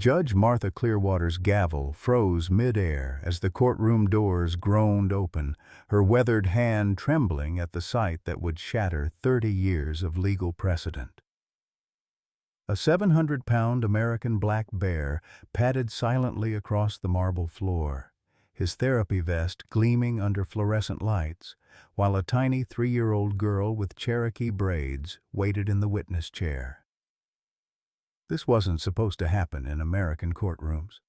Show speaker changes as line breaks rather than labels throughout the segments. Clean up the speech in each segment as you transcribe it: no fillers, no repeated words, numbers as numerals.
Judge Martha Clearwater's gavel froze mid-air as the courtroom doors groaned open, her weathered hand trembling at the sight that would shatter 30 years of legal precedent. A 700-pound American black bear padded silently across the marble floor, his therapy vest gleaming under fluorescent lights, while a tiny 3-year-old girl with Cherokee braids waited in the witness chair. This wasn't supposed to happen in American courtrooms.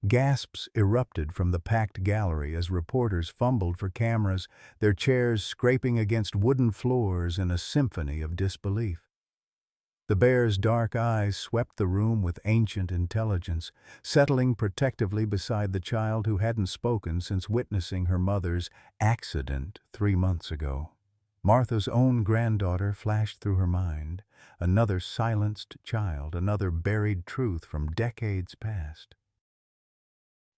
Gasps erupted from the packed gallery as reporters fumbled for cameras, their chairs scraping against wooden floors in a symphony of disbelief. The bear's dark eyes swept the room with ancient intelligence, settling protectively beside the child who hadn't spoken since witnessing her mother's accident 3 months ago. Martha's own granddaughter flashed through her mind, another silenced child, another buried truth from decades past.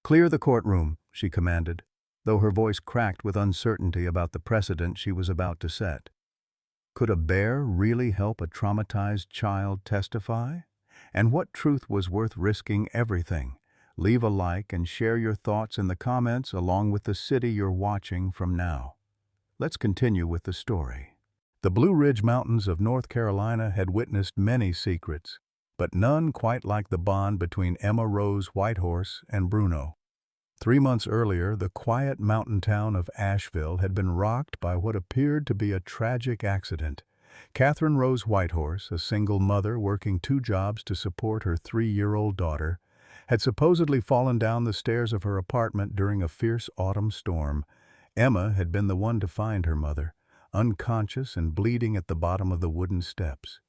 "Clear the courtroom," she commanded, though her voice cracked with uncertainty about the precedent she was about to set. Could a bear really help a traumatized child testify? And what truth was worth risking everything? Leave a like and share your thoughts in the comments along with the city you're watching from now. Let's continue with the story. The Blue Ridge Mountains of North Carolina had witnessed many secrets, but none quite like the bond between Emma Rose Whitehorse and Bruno. 3 months earlier, the quiet mountain town of Asheville had been rocked by what appeared to be a tragic accident. Catherine Rose Whitehorse, a single mother working 2 jobs to support her 3-year-old daughter, had supposedly fallen down the stairs of her apartment during a fierce autumn storm. Emma had been the one to find her mother, unconscious and bleeding at the bottom of the wooden steps.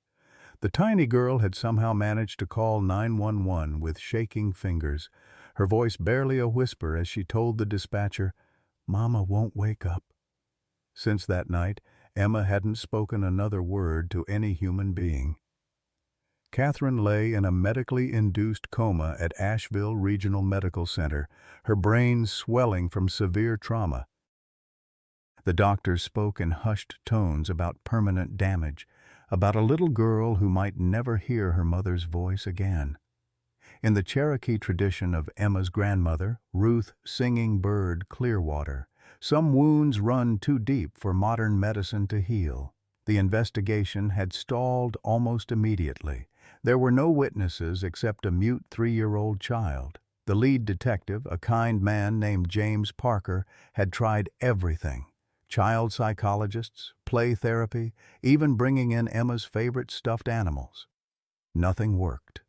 The tiny girl had somehow managed to call 911 with shaking fingers, her voice barely a whisper as she told the dispatcher, "Mama won't wake up." Since that night, Emma hadn't spoken another word to any human being. Catherine lay in a medically induced coma at Asheville Regional Medical Center, her brain swelling from severe trauma. The doctors spoke in hushed tones about permanent damage, about a little girl who might never hear her mother's voice again. In the Cherokee tradition of Emma's grandmother, Ruth Singing Bird Clearwater, some wounds run too deep for modern medicine to heal. The investigation had stalled almost immediately. There were no witnesses except a mute 3-year-old child. The lead detective, a kind man named James Parker, had tried everything. Child psychologists, play therapy, even bringing in Emma's favorite stuffed animals. Nothing worked.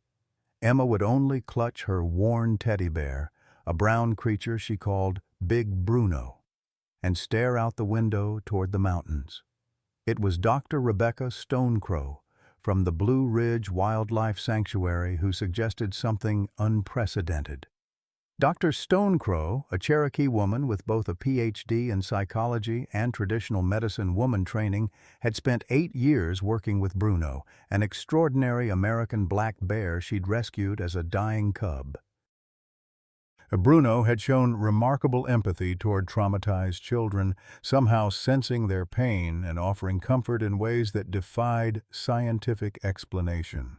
Emma would only clutch her worn teddy bear, a brown creature she called Big Bruno, and stare out the window toward the mountains. It was Dr. Rebecca Stonecrow from the Blue Ridge Wildlife Sanctuary who suggested something unprecedented. Dr. Stonecrow, a Cherokee woman with both a PhD in psychology and traditional medicine woman training, had spent 8 years working with Bruno, an extraordinary American black bear she'd rescued as a dying cub. Bruno had shown remarkable empathy toward traumatized children, somehow sensing their pain and offering comfort in ways that defied scientific explanation.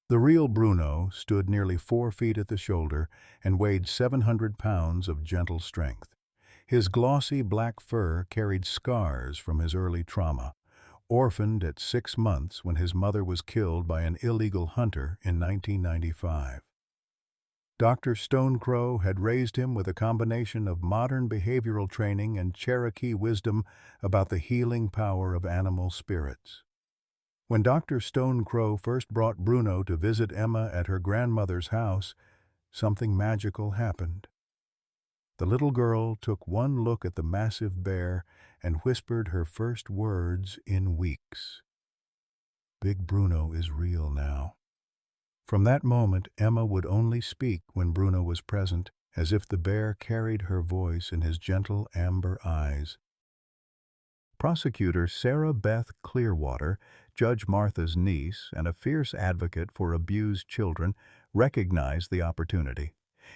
The real Bruno stood nearly 4 feet at the shoulder and weighed 700 pounds of gentle strength. His glossy black fur carried scars from his early trauma, orphaned at 6 months when his mother was killed by an illegal hunter in 1995. Dr. Stonecrow had raised him with a combination of modern behavioral training and Cherokee wisdom about the healing power of animal spirits. When Dr. Stonecrow first brought Bruno to visit Emma at her grandmother's house, something magical happened. The little girl took one look at the massive bear and whispered her first words in weeks. "Big Bruno is real now." From that moment, Emma would only speak when Bruno was present, as if the bear carried her voice in his gentle amber eyes. Prosecutor Sarah Beth Clearwater, Judge Martha's niece and a fierce advocate for abused children, recognized the opportunity.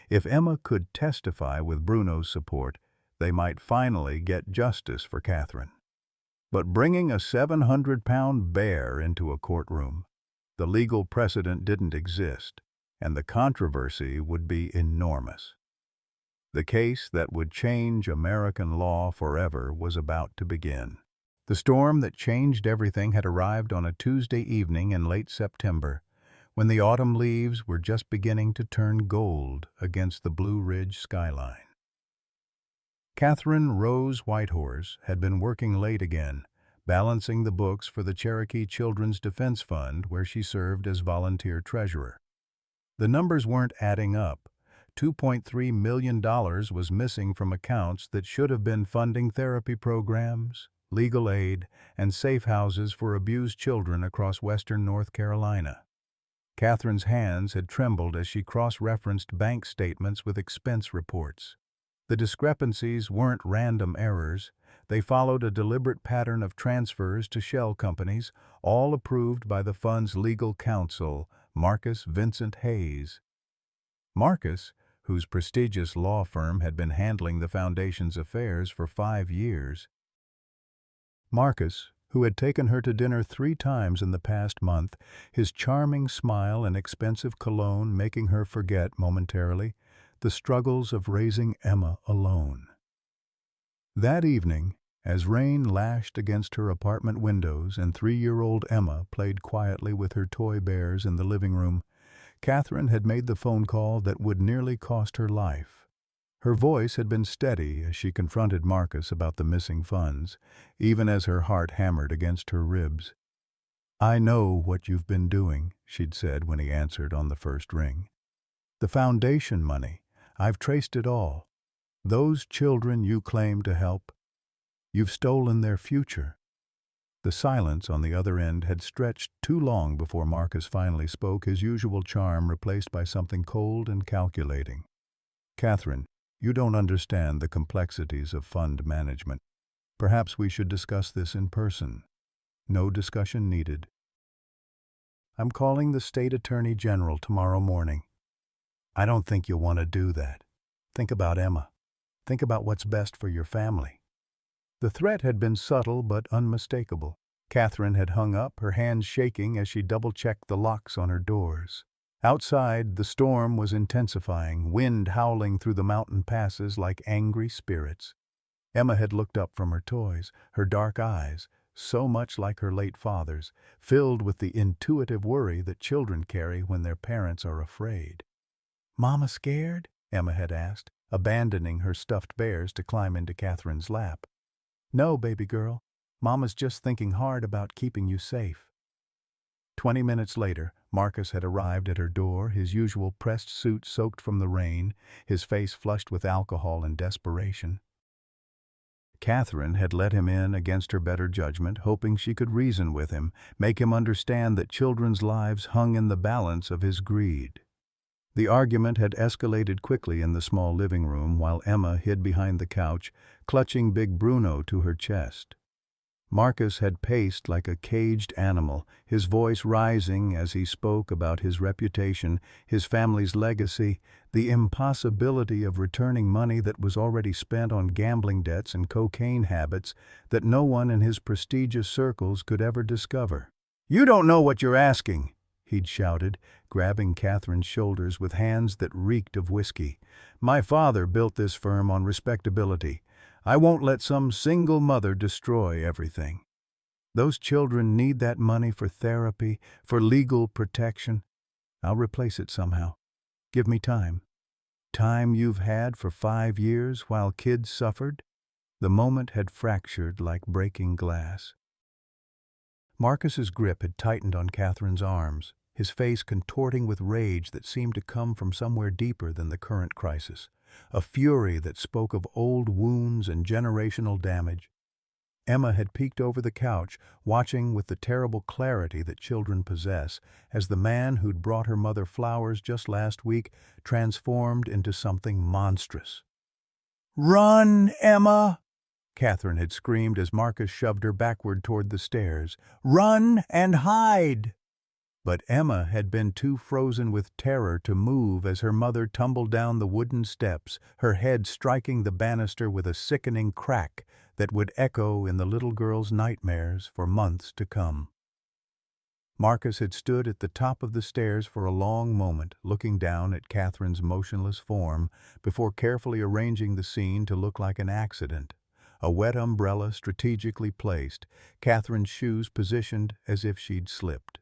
If Emma could testify with Bruno's support, they might finally get justice for Catherine. But bringing a 700-pound bear into a courtroom, the legal precedent didn't exist. and the controversy would be enormous. The case that would change American law forever was about to begin. The storm that changed everything had arrived on a Tuesday evening in late September, when the autumn leaves were just beginning to turn gold against the Blue Ridge skyline. Catherine Rose Whitehorse had been working late again, balancing the books for the Cherokee Children's Defense Fund where she served as volunteer treasurer. The numbers weren't adding up. $2.3 million was missing from accounts that should have been funding therapy programs, legal aid, and safe houses for abused children across western North Carolina. Catherine's hands had trembled as she cross-referenced bank statements with expense reports. The discrepancies weren't random errors. They followed a deliberate pattern of transfers to shell companies, all approved by the fund's legal counsel, Marcus Vincent Hayes. Marcus, whose prestigious law firm had been handling the foundation's affairs for 5 years. Marcus, who had taken her to dinner 3 times in the past month, his charming smile and expensive cologne making her forget momentarily the struggles of raising Emma alone. That evening, as rain lashed against her apartment windows and 3-year-old Emma played quietly with her toy bears in the living room, Catherine had made the phone call that would nearly cost her life. Her voice had been steady as she confronted Marcus about the missing funds, even as her heart hammered against her ribs. "I know what you've been doing," she'd said when he answered on the first ring. "The foundation money, I've traced it all. Those children you claim to help, you've stolen their future." The silence on the other end had stretched too long before Marcus finally spoke, his usual charm replaced by something cold and calculating. "Catherine, you don't understand the complexities of fund management. Perhaps we should discuss this in person." "No discussion needed. I'm calling the state attorney general tomorrow morning." "I don't think you'll want to do that. Think about Emma. Think about what's best for your family." The threat had been subtle but unmistakable. Catherine had hung up, her hands shaking as she double-checked the locks on her doors. Outside, the storm was intensifying, wind howling through the mountain passes like angry spirits. Emma had looked up from her toys, her dark eyes, so much like her late father's, filled with the intuitive worry that children carry when their parents are afraid. "Mama scared?" Emma had asked, abandoning her stuffed bears to climb into Catherine's lap. "No, baby girl. Mama's just thinking hard about keeping you safe." 20 minutes later, Marcus had arrived at her door, his usual pressed suit soaked from the rain, his face flushed with alcohol and desperation. Catherine had let him in against her better judgment, hoping she could reason with him, make him understand that children's lives hung in the balance of his greed. The argument had escalated quickly in the small living room while Emma hid behind the couch, clutching Big Bruno to her chest. Marcus had paced like a caged animal, his voice rising as he spoke about his reputation, his family's legacy, the impossibility of returning money that was already spent on gambling debts and cocaine habits that no one in his prestigious circles could ever discover. "You don't know what you're asking," he'd shouted, grabbing Catherine's shoulders with hands that reeked of whiskey. "My father built this firm on respectability. I won't let some single mother destroy everything. Those children need that money for therapy, for legal protection. I'll replace it somehow. Give me time. Time you've had for 5 years while kids suffered." The moment had fractured like breaking glass. Marcus's grip had tightened on Catherine's arms, his face contorting with rage that seemed to come from somewhere deeper than the current crisis, a fury that spoke of old wounds and generational damage. Emma had peeked over the couch, watching with the terrible clarity that children possess, as the man who'd brought her mother flowers just last week transformed into something monstrous. "Run, Emma!" Catherine had screamed as Marcus shoved her backward toward the stairs. "Run and hide!" But Emma had been too frozen with terror to move as her mother tumbled down the wooden steps, her head striking the banister with a sickening crack that would echo in the little girl's nightmares for months to come. Marcus had stood at the top of the stairs for a long moment, looking down at Catherine's motionless form before carefully arranging the scene to look like an accident. A wet umbrella strategically placed, Catherine's shoes positioned as if she'd slipped.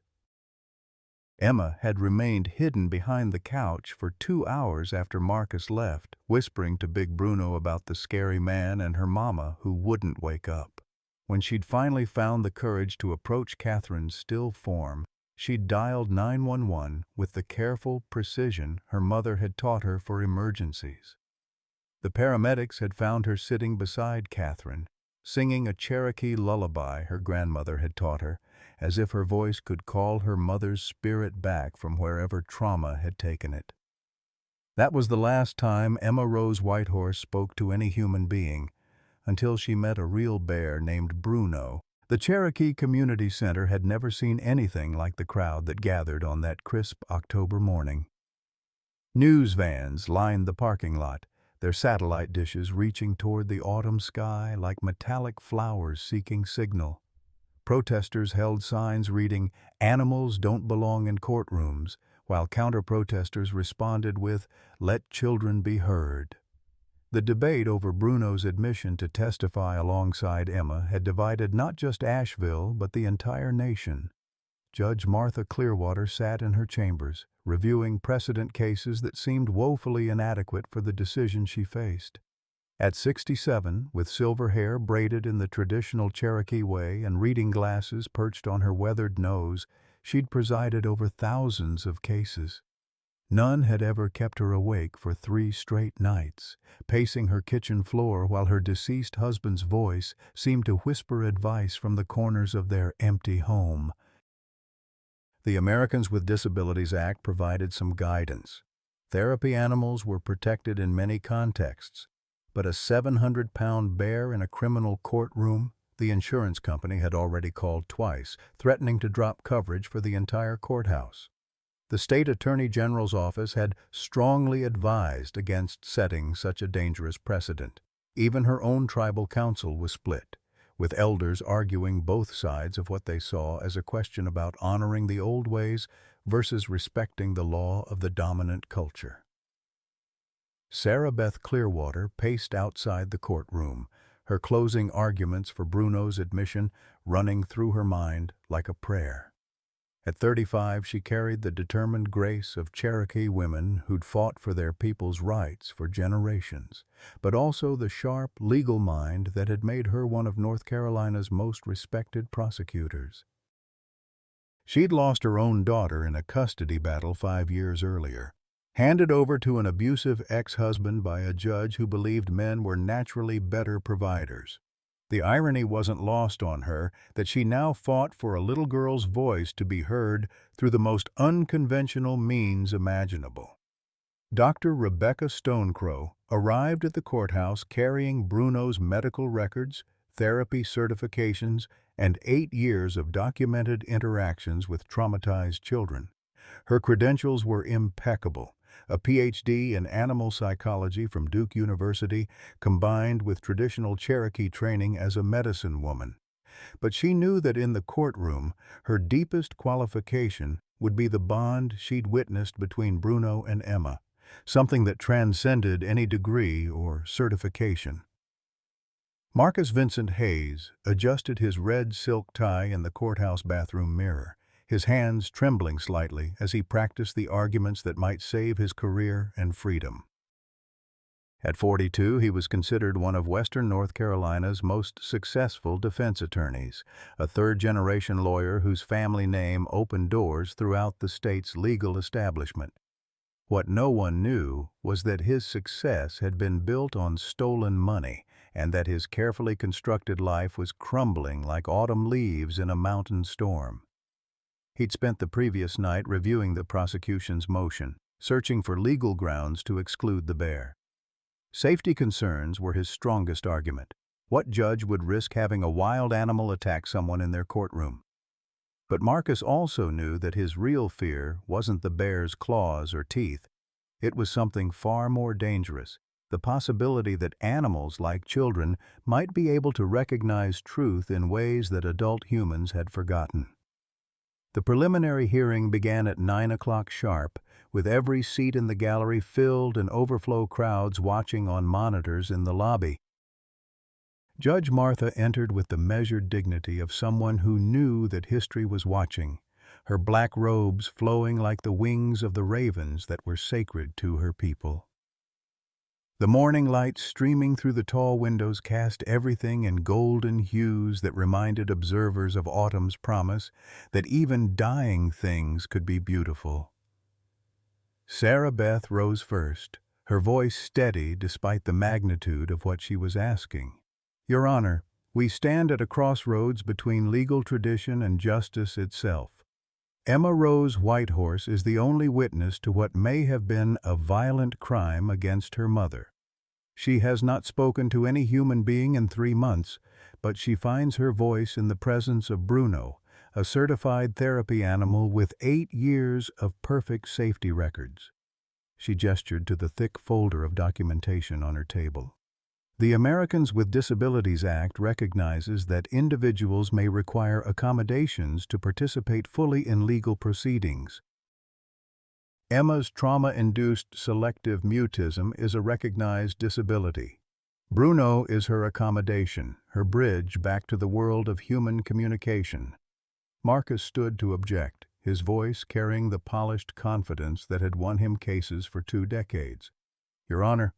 Emma had remained hidden behind the couch for 2 hours after Marcus left, whispering to Big Bruno about the scary man and her mama who wouldn't wake up. When she'd finally found the courage to approach Catherine's still form, she'd dialed 911 with the careful precision her mother had taught her for emergencies. The paramedics had found her sitting beside Catherine, singing a Cherokee lullaby her grandmother had taught her, as if her voice could call her mother's spirit back from wherever trauma had taken it. That was the last time Emma Rose Whitehorse spoke to any human being, until she met a real bear named Bruno. The Cherokee Community Center had never seen anything like the crowd that gathered on that crisp October morning. News vans lined the parking lot, their satellite dishes reaching toward the autumn sky like metallic flowers seeking signal. Protesters held signs reading, "Animals don't belong in courtrooms," while counter-protesters responded with, "Let children be heard." The debate over Bruno's admission to testify alongside Emma had divided not just Asheville but the entire nation. Judge Martha Clearwater sat in her chambers, reviewing precedent cases that seemed woefully inadequate for the decision she faced. At 67, with silver hair braided in the traditional Cherokee way and reading glasses perched on her weathered nose, she'd presided over thousands of cases. None had ever kept her awake for 3 straight nights, pacing her kitchen floor while her deceased husband's voice seemed to whisper advice from the corners of their empty home. The Americans with Disabilities Act provided some guidance. Therapy animals were protected in many contexts, but a 700-pound bear in a criminal courtroom, the insurance company had already called twice, threatening to drop coverage for the entire courthouse. The state attorney general's office had strongly advised against setting such a dangerous precedent. Even her own tribal council was split, with elders arguing both sides of what they saw as a question about honoring the old ways versus respecting the law of the dominant culture. Sarah Beth Clearwater paced outside the courtroom, her closing arguments for Bruno's admission running through her mind like a prayer. At 35, she carried the determined grace of Cherokee women who'd fought for their people's rights for generations, but also the sharp, legal mind that had made her one of North Carolina's most respected prosecutors. She'd lost her own daughter in a custody battle 5 years earlier, handed over to an abusive ex-husband by a judge who believed men were naturally better providers. The irony wasn't lost on her that she now fought for a little girl's voice to be heard through the most unconventional means imaginable. Dr. Rebecca Stonecrow arrived at the courthouse carrying Bruno's medical records, therapy certifications, and 8 years of documented interactions with traumatized children. Her credentials were impeccable. A PhD in animal psychology from Duke University, combined with traditional Cherokee training as a medicine woman. But she knew that in the courtroom, her deepest qualification would be the bond she'd witnessed between Bruno and Emma, something that transcended any degree or certification. Marcus Vincent Hayes adjusted his red silk tie in the courthouse bathroom mirror, his hands trembling slightly as he practiced the arguments that might save his career and freedom. At 42, he was considered one of Western North Carolina's most successful defense attorneys, a third-generation lawyer whose family name opened doors throughout the state's legal establishment. What no one knew was that his success had been built on stolen money and that his carefully constructed life was crumbling like autumn leaves in a mountain storm. He'd spent the previous night reviewing the prosecution's motion, searching for legal grounds to exclude the bear. Safety concerns were his strongest argument. What judge would risk having a wild animal attack someone in their courtroom? But Marcus also knew that his real fear wasn't the bear's claws or teeth. It was something far more dangerous, the possibility that animals, like children, might be able to recognize truth in ways that adult humans had forgotten. The preliminary hearing began at 9 o'clock sharp, with every seat in the gallery filled and overflow crowds watching on monitors in the lobby. Judge Martha entered with the measured dignity of someone who knew that history was watching, her black robes flowing like the wings of the ravens that were sacred to her people. The morning light streaming through the tall windows cast everything in golden hues that reminded observers of autumn's promise that even dying things could be beautiful. Sarah Beth rose first, her voice steady despite the magnitude of what she was asking. "Your Honor, we stand at a crossroads between legal tradition and justice itself. Emma Rose Whitehorse is the only witness to what may have been a violent crime against her mother. She has not spoken to any human being in 3 months, but she finds her voice in the presence of Bruno, a certified therapy animal with 8 years of perfect safety records." She gestured to the thick folder of documentation on her table. The Americans with Disabilities Act recognizes that individuals may require accommodations to participate fully in legal proceedings. Emma's trauma-induced selective mutism is a recognized disability. Bruno is her accommodation, her bridge back to the world of human communication. Marcus stood to object, his voice carrying the polished confidence that had won him cases for 2 decades. "Your Honor,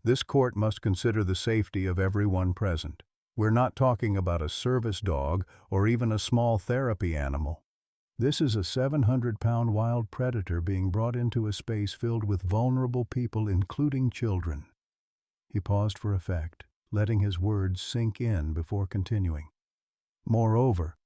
this court must consider the safety of everyone present. We're not talking about a service dog or even a small therapy animal. This is a 700-pound wild predator being brought into a space filled with vulnerable people, including children." He paused for effect, letting his words sink in before continuing. "Moreover,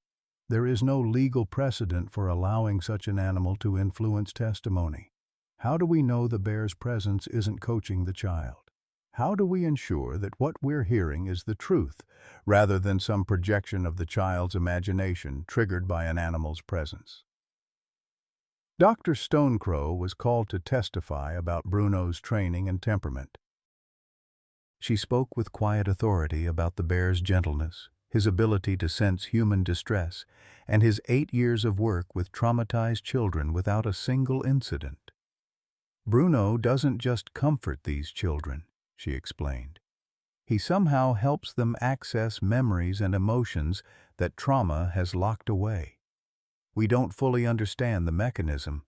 there is no legal precedent for allowing such an animal to influence testimony. How do we know the bear's presence isn't coaching the child? How do we ensure that what we're hearing is the truth, rather than some projection of the child's imagination triggered by an animal's presence?" Dr. Stonecrow was called to testify about Bruno's training and temperament. She spoke with quiet authority about the bear's gentleness, his ability to sense human distress, and his 8 years of work with traumatized children without a single incident. "Bruno doesn't just comfort these children," she explained. "He somehow helps them access memories and emotions that trauma has locked away. We don't fully understand the mechanism,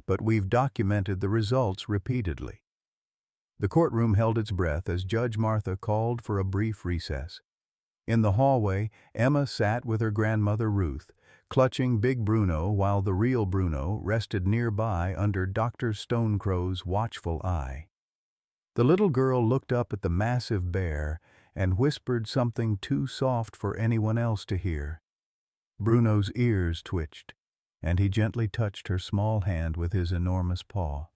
but we've documented the results repeatedly." The courtroom held its breath as Judge Martha called for a brief recess. In the hallway, Emma sat with her grandmother Ruth, clutching Big Bruno while the real Bruno rested nearby under Dr. Stonecrow's watchful eye. The little girl looked up at the massive bear and whispered something too soft for anyone else to hear. Bruno's ears twitched, and he gently touched her small hand with his enormous paw.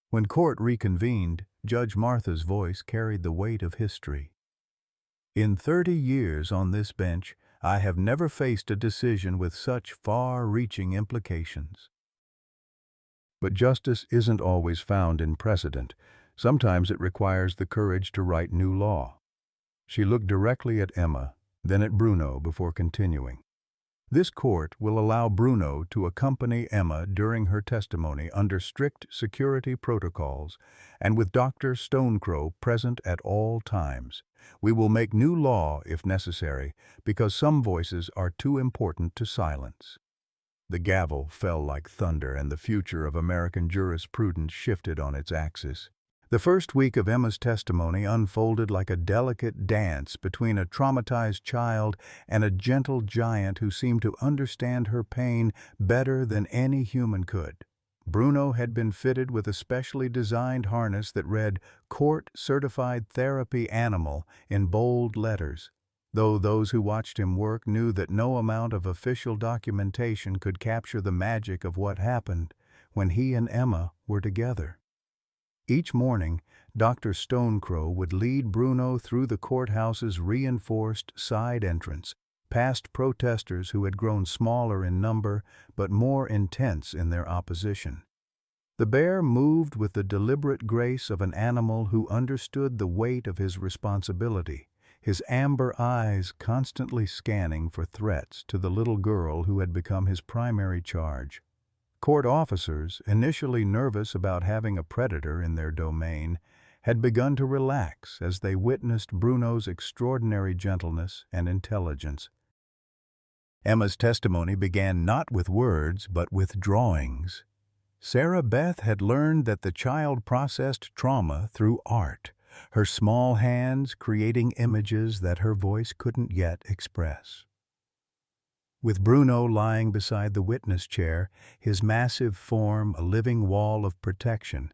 When court reconvened, Judge Martha's voice carried the weight of history. "In 30 years on this bench, I have never faced a decision with such far-reaching implications." But justice isn't always found in precedent. Sometimes it requires the courage to write new law. She looked directly at Emma, then at Bruno before continuing. "This court will allow Bruno to accompany Emma during her testimony under strict security protocols and with Dr. Stonecrow present at all times. We will make new law if necessary because some voices are too important to silence." The gavel fell like thunder and the future of American jurisprudence shifted on its axis. The first week of Emma's testimony unfolded like a delicate dance between a traumatized child and a gentle giant who seemed to understand her pain better than any human could. Bruno had been fitted with a specially designed harness that read "Court Certified Therapy Animal" in bold letters, though those who watched him work knew that no amount of official documentation could capture the magic of what happened when he and Emma were together. Each morning, Dr. Stonecrow would lead Bruno through the courthouse's reinforced side entrance, past protesters who had grown smaller in number but more intense in their opposition. The bear moved with the deliberate grace of an animal who understood the weight of his responsibility, his amber eyes constantly scanning for threats to the little girl who had become his primary charge. Court officers, initially nervous about having a predator in their domain, had begun to relax as they witnessed Bruno's extraordinary gentleness and intelligence. Emma's testimony began not with words but with drawings. Sarah Beth had learned that the child processed trauma through art, her small hands creating images that her voice couldn't yet express. With Bruno lying beside the witness chair, his massive form a living wall of protection,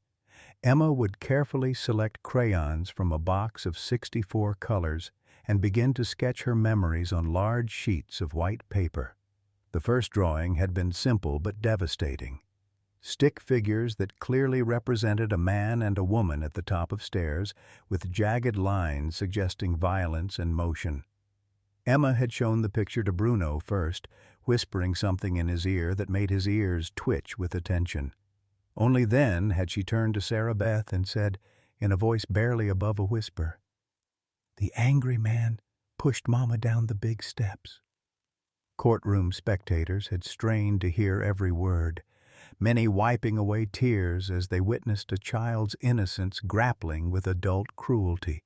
Emma would carefully select crayons from a box of 64 colors and begin to sketch her memories on large sheets of white paper. The first drawing had been simple but devastating. Stick figures that clearly represented a man and a woman at the top of stairs, with jagged lines suggesting violence and motion. Emma had shown the picture to Bruno first, whispering something in his ear that made his ears twitch with attention. Only then had she turned to Sarah Beth and said, in a voice barely above a whisper, "The angry man pushed Mama down the big steps." Courtroom spectators had strained to hear every word, many wiping away tears as they witnessed a child's innocence grappling with adult cruelty.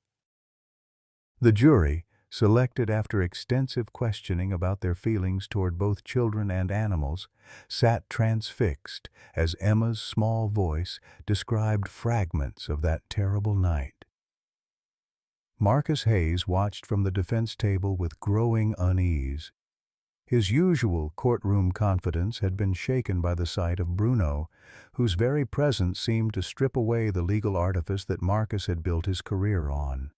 The jury, selected after extensive questioning about their feelings toward both children and animals, sat transfixed as Emma's small voice described fragments of that terrible night. Marcus Hayes watched from the defense table with growing unease. His usual courtroom confidence had been shaken by the sight of Bruno, whose very presence seemed to strip away the legal artifice that Marcus had built his career on.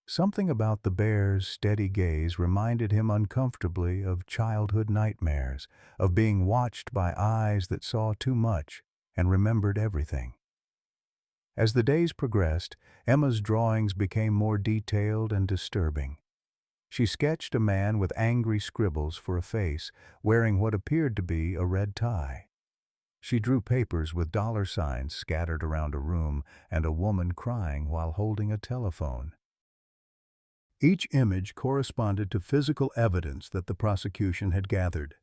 Something about the bear's steady gaze reminded him uncomfortably of childhood nightmares, of being watched by eyes that saw too much and remembered everything. As the days progressed, Emma's drawings became more detailed and disturbing. She sketched a man with angry scribbles for a face, wearing what appeared to be a red tie. She drew papers with dollar signs scattered around a room and a woman crying while holding a telephone. Each image corresponded to physical evidence that the prosecution had gathered.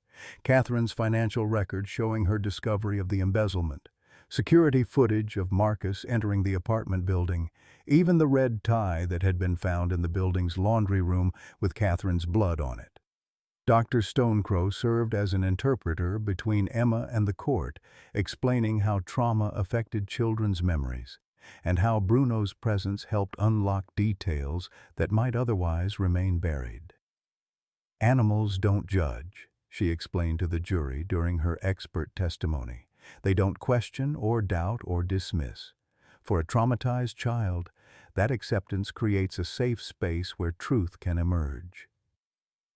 Catherine's financial record showing her discovery of the embezzlement, security footage of Marcus entering the apartment building, even the red tie that had been found in the building's laundry room with Catherine's blood on it. Dr. Stonecrow served as an interpreter between Emma and the court, explaining how trauma affected children's memories, and how Bruno's presence helped unlock details that might otherwise remain buried. "Animals don't judge," she explained to the jury during her expert testimony. "They don't question or doubt or dismiss. For a traumatized child, that acceptance creates a safe space where truth can emerge."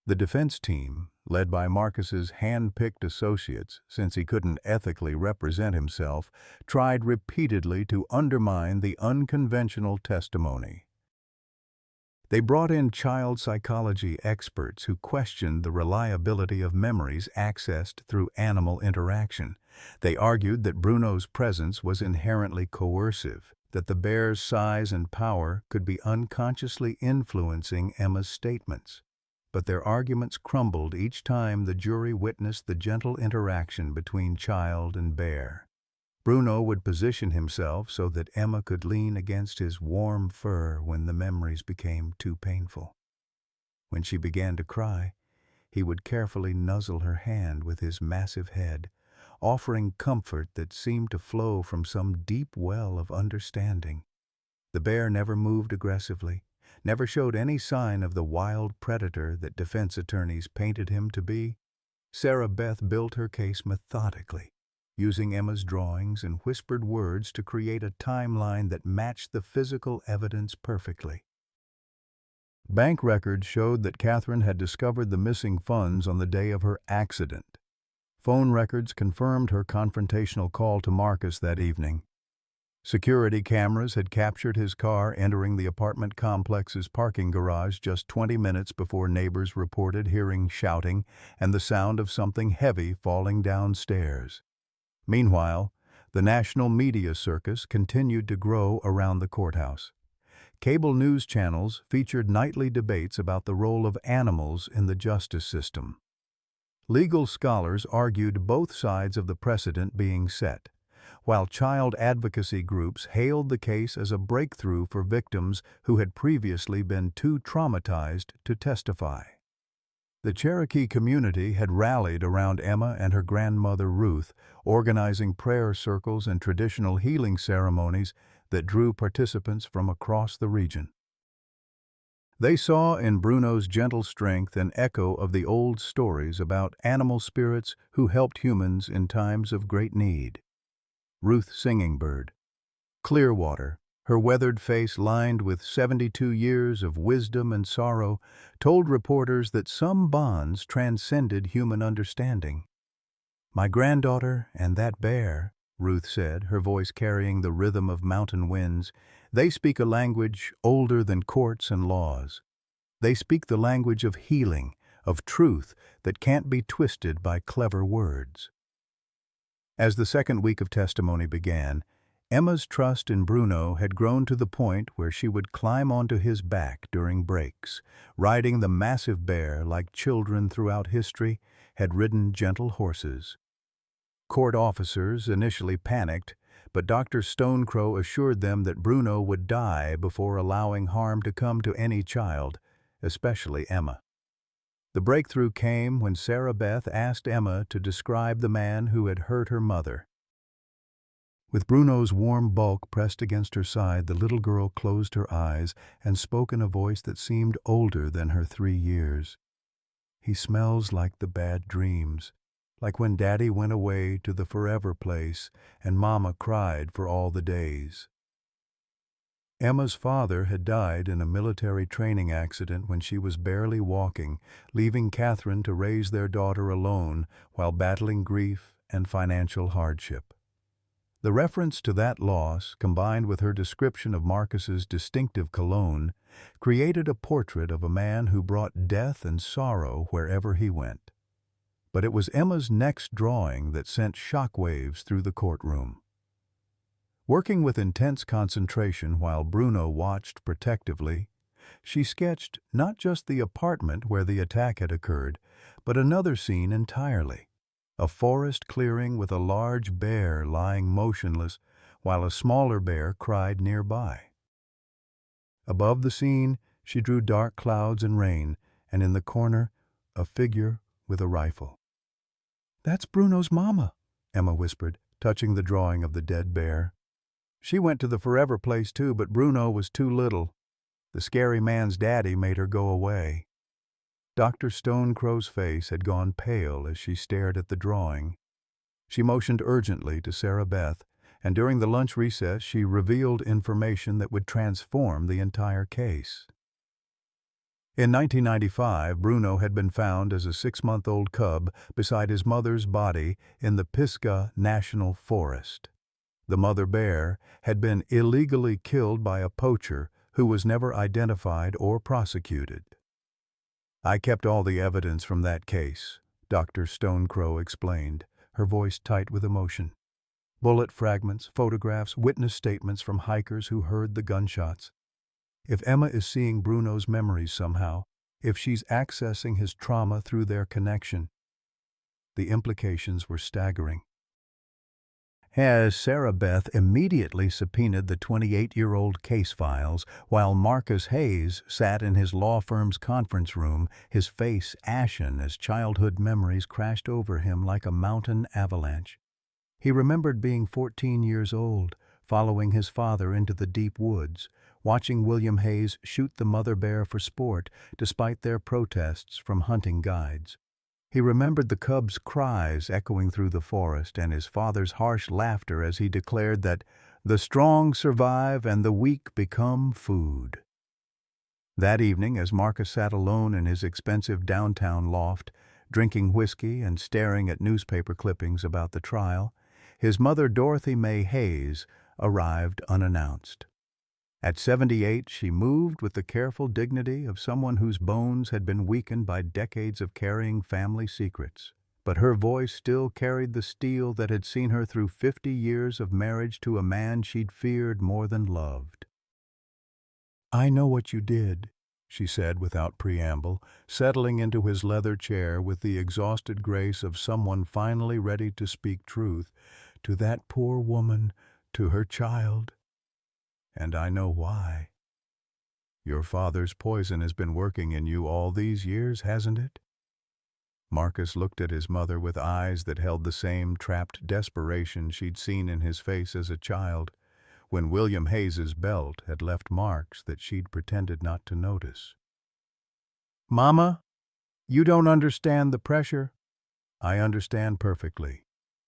The defense team, led by Marcus's hand-picked associates since he couldn't ethically represent himself, tried repeatedly to undermine the unconventional testimony. They brought in child psychology experts who questioned the reliability of memories accessed through animal interaction. They argued that Bruno's presence was inherently coercive, that the bear's size and power could be unconsciously influencing Emma's statements. But their arguments crumbled each time the jury witnessed the gentle interaction between child and bear. Bruno would position himself so that Emma could lean against his warm fur when the memories became too painful. When she began to cry, he would carefully nuzzle her hand with his massive head, offering comfort that seemed to flow from some deep well of understanding. The bear never moved aggressively, never showed any sign of the wild predator that defense attorneys painted him to be. Sarah Beth built her case methodically, using Emma's drawings and whispered words to create a timeline that matched the physical evidence perfectly. Bank records showed that Catherine had discovered the missing funds on the day of her accident. Phone records confirmed her confrontational call to Marcus that evening. Security cameras had captured his car entering the apartment complex's parking garage just 20 minutes before neighbors reported hearing shouting and the sound of something heavy falling downstairs. Meanwhile, the national media circus continued to grow around the courthouse. Cable news channels featured nightly debates about the role of animals in the justice system. Legal scholars argued both sides of the precedent being set, while child advocacy groups hailed the case as a breakthrough for victims who had previously been too traumatized to testify. The Cherokee community had rallied around Emma and her grandmother Ruth, organizing prayer circles and traditional healing ceremonies that drew participants from across the region. They saw in Bruno's gentle strength an echo of the old stories about animal spirits who helped humans in times of great need. Ruth Singingbird, Clearwater, her weathered face lined with 72 years of wisdom and sorrow, told reporters that some bonds transcended human understanding. "My granddaughter and that bear," Ruth said, her voice carrying the rhythm of mountain winds, "they speak a language older than courts and laws. They speak the language of healing, of truth that can't be twisted by clever words." As the second week of testimony began, Emma's trust in Bruno had grown to the point where she would climb onto his back during breaks, riding the massive bear like children throughout history had ridden gentle horses. Court officers initially panicked, but Dr. Stonecrow assured them that Bruno would die before allowing harm to come to any child, especially Emma. The breakthrough came when Sarah Beth asked Emma to describe the man who had hurt her mother. With Bruno's warm bulk pressed against her side, the little girl closed her eyes and spoke in a voice that seemed older than her 3 years. "He smells like the bad dreams, like when Daddy went away to the forever place and Mama cried for all the days." Emma's father had died in a military training accident when she was barely walking, leaving Catherine to raise their daughter alone while battling grief and financial hardship. The reference to that loss, combined with her description of Marcus's distinctive cologne, created a portrait of a man who brought death and sorrow wherever he went. But it was Emma's next drawing that sent shockwaves through the courtroom. Working with intense concentration while Bruno watched protectively, she sketched not just the apartment where the attack had occurred, but another scene entirely. A forest clearing with a large bear lying motionless while a smaller bear cried nearby. Above the scene, she drew dark clouds and rain, and in the corner, a figure with a rifle. "That's Bruno's mama," Emma whispered, touching the drawing of the dead bear. "She went to the forever place too, but Bruno was too little. The scary man's daddy made her go away." Dr. Stonecrow's face had gone pale as she stared at the drawing. She motioned urgently to Sarah Beth, and during the lunch recess she revealed information that would transform the entire case. In 1995, Bruno had been found as a 6-month-old cub beside his mother's body in the Pisgah National Forest. The mother bear had been illegally killed by a poacher who was never identified or prosecuted. "I kept all the evidence from that case," Dr. Stonecrow explained, her voice tight with emotion. "Bullet fragments, photographs, witness statements from hikers who heard the gunshots. If Emma is seeing Bruno's memories somehow, if she's accessing his trauma through their connection." The implications were staggering. As Sarah Beth immediately subpoenaed the 28-year-old case files, while Marcus Hayes sat in his law firm's conference room, his face ashen as childhood memories crashed over him like a mountain avalanche. He remembered being 14 years old, following his father into the deep woods, watching William Hayes shoot the mother bear for sport despite their protests from hunting guides. He remembered the cub's cries echoing through the forest and his father's harsh laughter as he declared that the strong survive and the weak become food. That evening, as Marcus sat alone in his expensive downtown loft, drinking whiskey and staring at newspaper clippings about the trial, his mother, Dorothy May Hayes, arrived unannounced. At 78, she moved with the careful dignity of someone whose bones had been weakened by decades of carrying family secrets. But her voice still carried the steel that had seen her through 50 years of marriage to a man she'd feared more than loved. "I know what you did," she said without preamble, settling into his leather chair with the exhausted grace of someone finally ready to speak truth, "to that poor woman, to her child. And I know why. Your father's poison has been working in you all these years, hasn't it?" Marcus looked at his mother with eyes that held the same trapped desperation she'd seen in his face as a child, when William Hayes's belt had left marks that she'd pretended not to notice. "Mama, you don't understand the pressure." "I understand perfectly."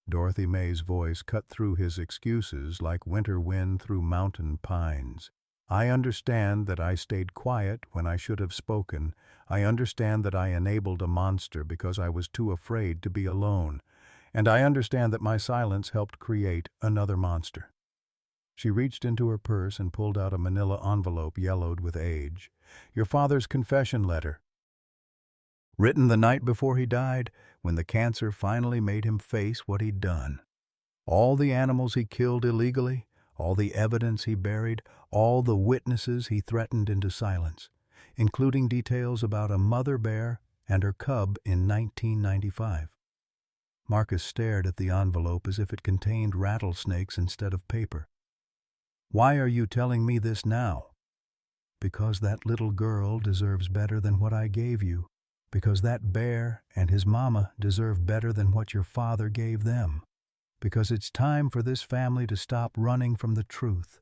Dorothy May's voice cut through his excuses like winter wind through mountain pines. "I understand that I stayed quiet when I should have spoken. I understand that I enabled a monster because I was too afraid to be alone. And I understand that my silence helped create another monster." She reached into her purse and pulled out a manila envelope yellowed with age. "Your father's confession letter. Written the night before he died, when the cancer finally made him face what he'd done. All the animals he killed illegally, all the evidence he buried, all the witnesses he threatened into silence, including details about a mother bear and her cub in 1995. Marcus stared at the envelope as if it contained rattlesnakes instead of paper. "Why are you telling me this now?" "Because that little girl deserves better than what I gave you. Because that bear and his mama deserve better than what your father gave them. Because it's time for this family to stop running from the truth."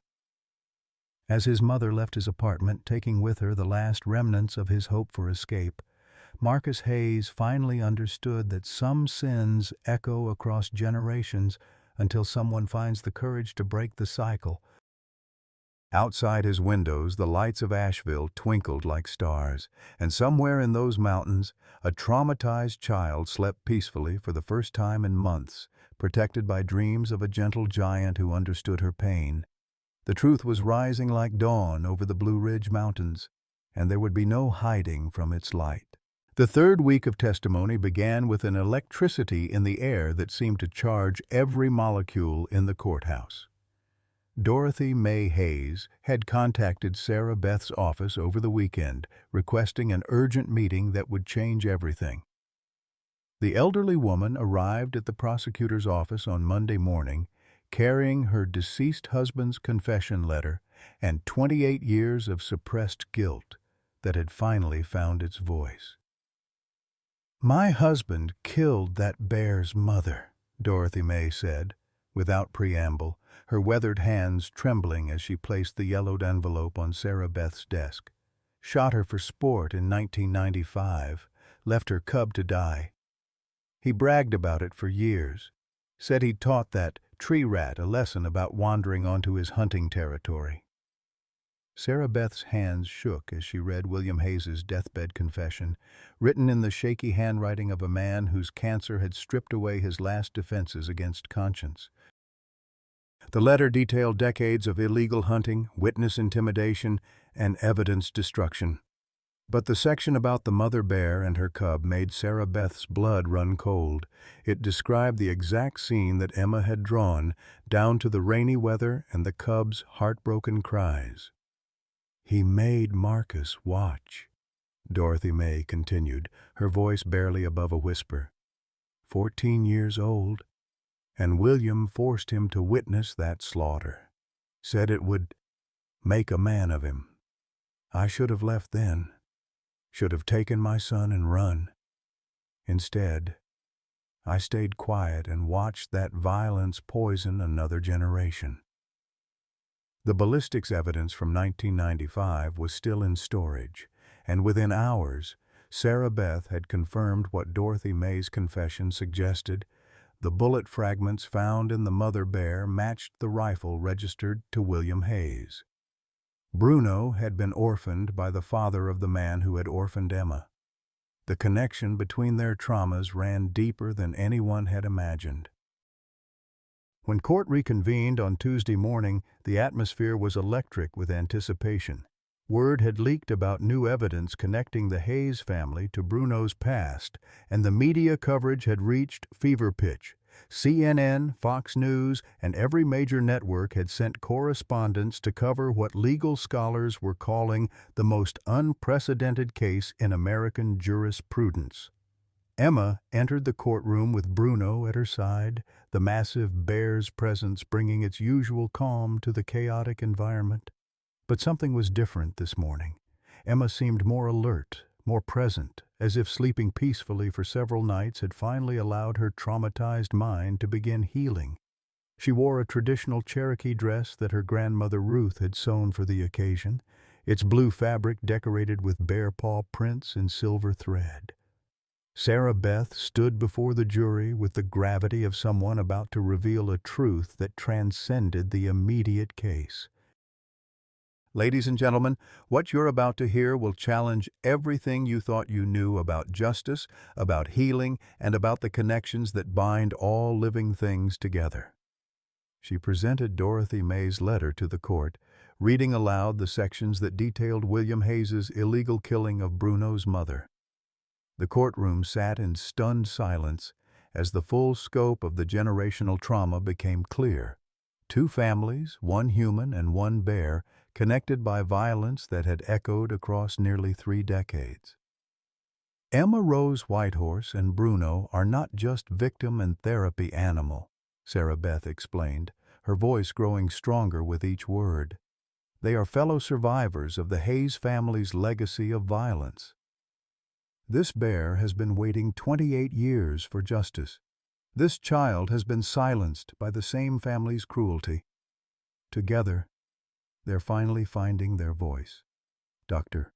As his mother left his apartment, taking with her the last remnants of his hope for escape, Marcus Hayes finally understood that some sins echo across generations until someone finds the courage to break the cycle. Outside his windows, the lights of Asheville twinkled like stars, and somewhere in those mountains, a traumatized child slept peacefully for the first time in months, protected by dreams of a gentle giant who understood her pain. The truth was rising like dawn over the Blue Ridge Mountains, and there would be no hiding from its light. The third week of testimony began with an electricity in the air that seemed to charge every molecule in the courthouse. Dorothy May Hayes had contacted Sarah Beth's office over the weekend, requesting an urgent meeting that would change everything. The elderly woman arrived at the prosecutor's office on Monday morning, carrying her deceased husband's confession letter and 28 years of suppressed guilt that had finally found its voice. "My husband killed that bear's mother," Dorothy May said, without preamble, her weathered hands trembling as she placed the yellowed envelope on Sarah Beth's desk. "Shot her for sport in 1995, left her cub to die. He bragged about it for years, said he'd taught that tree rat a lesson about wandering onto his hunting territory." Sarah Beth's hands shook as she read William Hayes's deathbed confession, written in the shaky handwriting of a man whose cancer had stripped away his last defenses against conscience. The letter detailed decades of illegal hunting, witness intimidation, and evidence destruction. But the section about the mother bear and her cub made Sarah Beth's blood run cold. It described the exact scene that Emma had drawn, down to the rainy weather and the cub's heartbroken cries. "He made Marcus watch," Dorothy May continued, her voice barely above a whisper. 14 years old, and William forced him to witness that slaughter. Said it would make a man of him. I should have left then. Should have taken my son and run. Instead, I stayed quiet and watched that violence poison another generation." The ballistics evidence from 1995 was still in storage, and within hours, Sarah Beth had confirmed what Dorothy May's confession suggested. The bullet fragments found in the mother bear matched the rifle registered to William Hayes. Bruno had been orphaned by the father of the man who had orphaned Emma. The connection between their traumas ran deeper than anyone had imagined. When court reconvened on Tuesday morning, the atmosphere was electric with anticipation. Word had leaked about new evidence connecting the Hayes family to Bruno's past, and the media coverage had reached fever pitch. CNN, Fox News, and every major network had sent correspondents to cover what legal scholars were calling the most unprecedented case in American jurisprudence. Emma entered the courtroom with Bruno at her side, the massive bear's presence bringing its usual calm to the chaotic environment. But something was different this morning. Emma seemed more alert, more present, as if sleeping peacefully for several nights had finally allowed her traumatized mind to begin healing. She wore a traditional Cherokee dress that her grandmother Ruth had sewn for the occasion, its blue fabric decorated with bear paw prints and silver thread. Sarah Beth stood before the jury with the gravity of someone about to reveal a truth that transcended the immediate case. Ladies and gentlemen, what you're about to hear will challenge everything you thought you knew about justice, about healing, and about the connections that bind all living things together. She presented Dorothy May's letter to the court, reading aloud the sections that detailed William Hayes's illegal killing of Bruno's mother. The courtroom sat in stunned silence as the full scope of the generational trauma became clear. Two families, one human and one bear, connected by violence that had echoed across nearly 3 decades. Emma Rose Whitehorse and Bruno are not just victim and therapy animal, Sarah Beth explained, her voice growing stronger with each word. They are fellow survivors of the Hayes family's legacy of violence. This bear has been waiting 28 years for justice. This child has been silenced by the same family's cruelty. Together, they're finally finding their voice. Dr.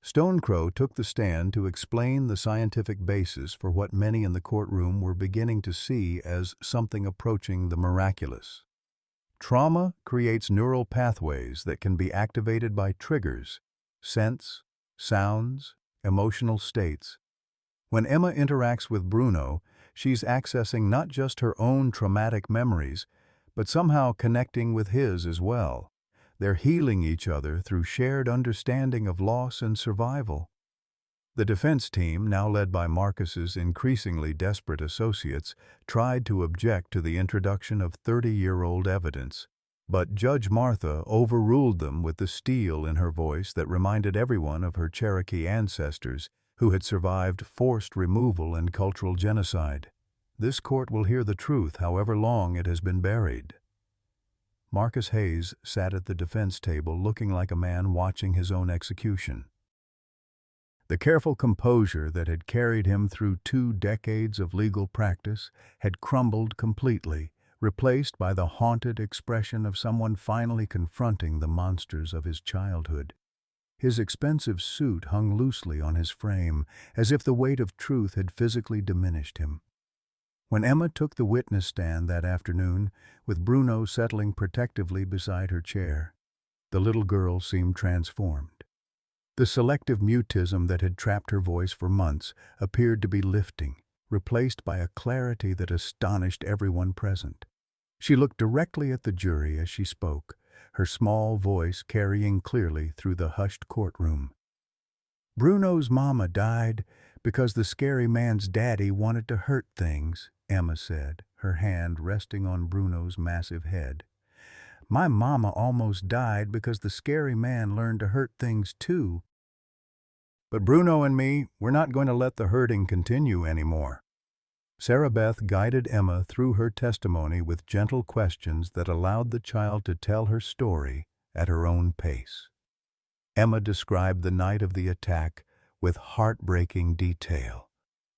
Stonecrow took the stand to explain the scientific basis for what many in the courtroom were beginning to see as something approaching the miraculous. Trauma creates neural pathways that can be activated by triggers, scents, sounds, emotional states. When Emma interacts with Bruno, she's accessing not just her own traumatic memories, but somehow connecting with his as well. They're healing each other through shared understanding of loss and survival. The defense team, now led by Marcus's increasingly desperate associates, tried to object to the introduction of 30-year-old evidence, but Judge Martha overruled them with the steel in her voice that reminded everyone of her Cherokee ancestors who had survived forced removal and cultural genocide. This court will hear the truth however long it has been buried. Marcus Hayes sat at the defense table looking like a man watching his own execution. The careful composure that had carried him through 2 decades of legal practice had crumbled completely, replaced by the haunted expression of someone finally confronting the monsters of his childhood. His expensive suit hung loosely on his frame, as if the weight of truth had physically diminished him. When Emma took the witness stand that afternoon, with Bruno settling protectively beside her chair, the little girl seemed transformed. The selective mutism that had trapped her voice for months appeared to be lifting, replaced by a clarity that astonished everyone present. She looked directly at the jury as she spoke, her small voice carrying clearly through the hushed courtroom. Bruno's mama died because the scary man's daddy wanted to hurt things, Emma said, her hand resting on Bruno's massive head. My mama almost died because the scary man learned to hurt things too. But Bruno and me, we're not going to let the hurting continue anymore. Sarah Beth guided Emma through her testimony with gentle questions that allowed the child to tell her story at her own pace. Emma described the night of the attack with heartbreaking detail.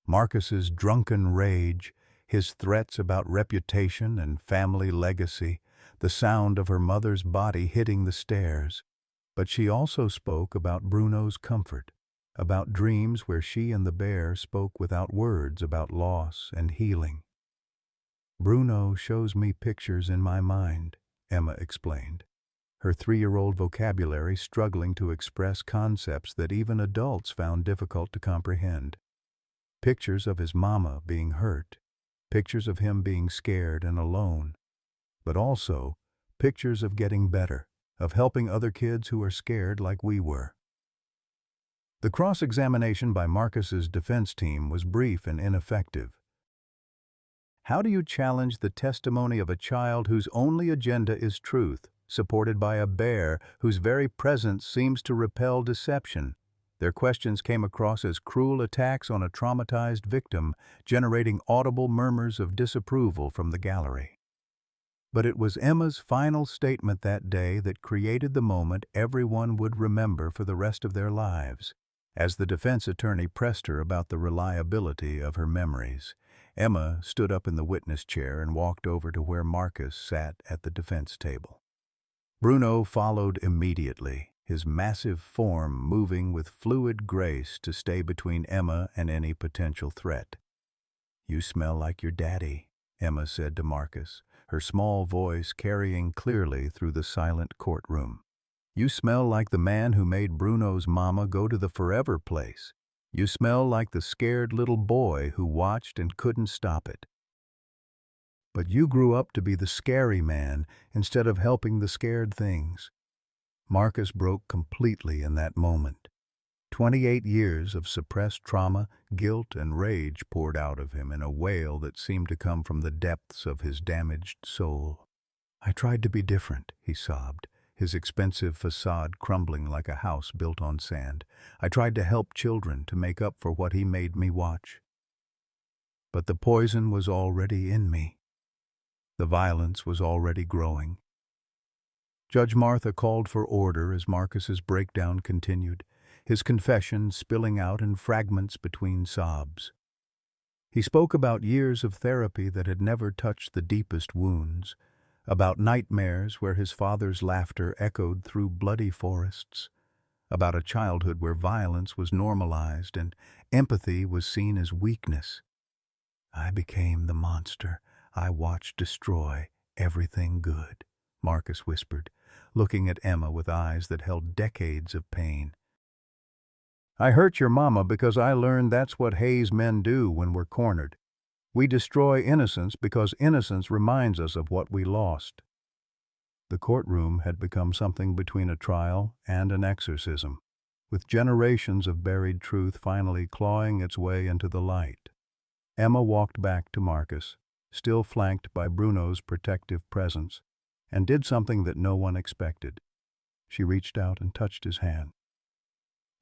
Marcus's drunken rage, his threats about reputation and family legacy, the sound of her mother's body hitting the stairs. But she also spoke about Bruno's comfort, about dreams where she and the bear spoke without words about loss and healing. Bruno shows me pictures in my mind, Emma explained, her 3-year-old vocabulary struggling to express concepts that even adults found difficult to comprehend. Pictures of his mama being hurt, pictures of him being scared and alone, but also pictures of getting better, of helping other kids who are scared like we were. The cross-examination by Marcus's defense team was brief and ineffective. How do you challenge the testimony of a child whose only agenda is truth, supported by a bear whose very presence seems to repel deception? Their questions came across as cruel attacks on a traumatized victim, generating audible murmurs of disapproval from the gallery. But it was Emma's final statement that day that created the moment everyone would remember for the rest of their lives. As the defense attorney pressed her about the reliability of her memories, Emma stood up in the witness chair and walked over to where Marcus sat at the defense table. Bruno followed immediately, his massive form moving with fluid grace to stay between Emma and any potential threat. "You smell like your daddy," Emma said to Marcus, her small voice carrying clearly through the silent courtroom. "You smell like the man who made Bruno's mama go to the forever place. You smell like the scared little boy who watched and couldn't stop it. But you grew up to be the scary man instead of helping the scared things." Marcus broke completely in that moment. 28 years of suppressed trauma, guilt, and rage poured out of him in a wail that seemed to come from the depths of his damaged soul. "I tried to be different," he sobbed, his expensive facade crumbling like a house built on sand. "I tried to help children, to make up for what he made me watch. But the poison was already in me. The violence was already growing." Judge Martha called for order as Marcus's breakdown continued, his confession spilling out in fragments between sobs. He spoke about years of therapy that had never touched the deepest wounds, about nightmares where his father's laughter echoed through bloody forests, about a childhood where violence was normalized and empathy was seen as weakness. "I became the monster I watched destroy everything good," Marcus whispered, looking at Emma with eyes that held decades of pain. "I hurt your mama because I learned that's what Hayes men do when we're cornered. We destroy innocence because innocence reminds us of what we lost." The courtroom had become something between a trial and an exorcism, with generations of buried truth finally clawing its way into the light. Emma walked back to Marcus, still flanked by Bruno's protective presence, and did something that no one expected. She reached out and touched his hand.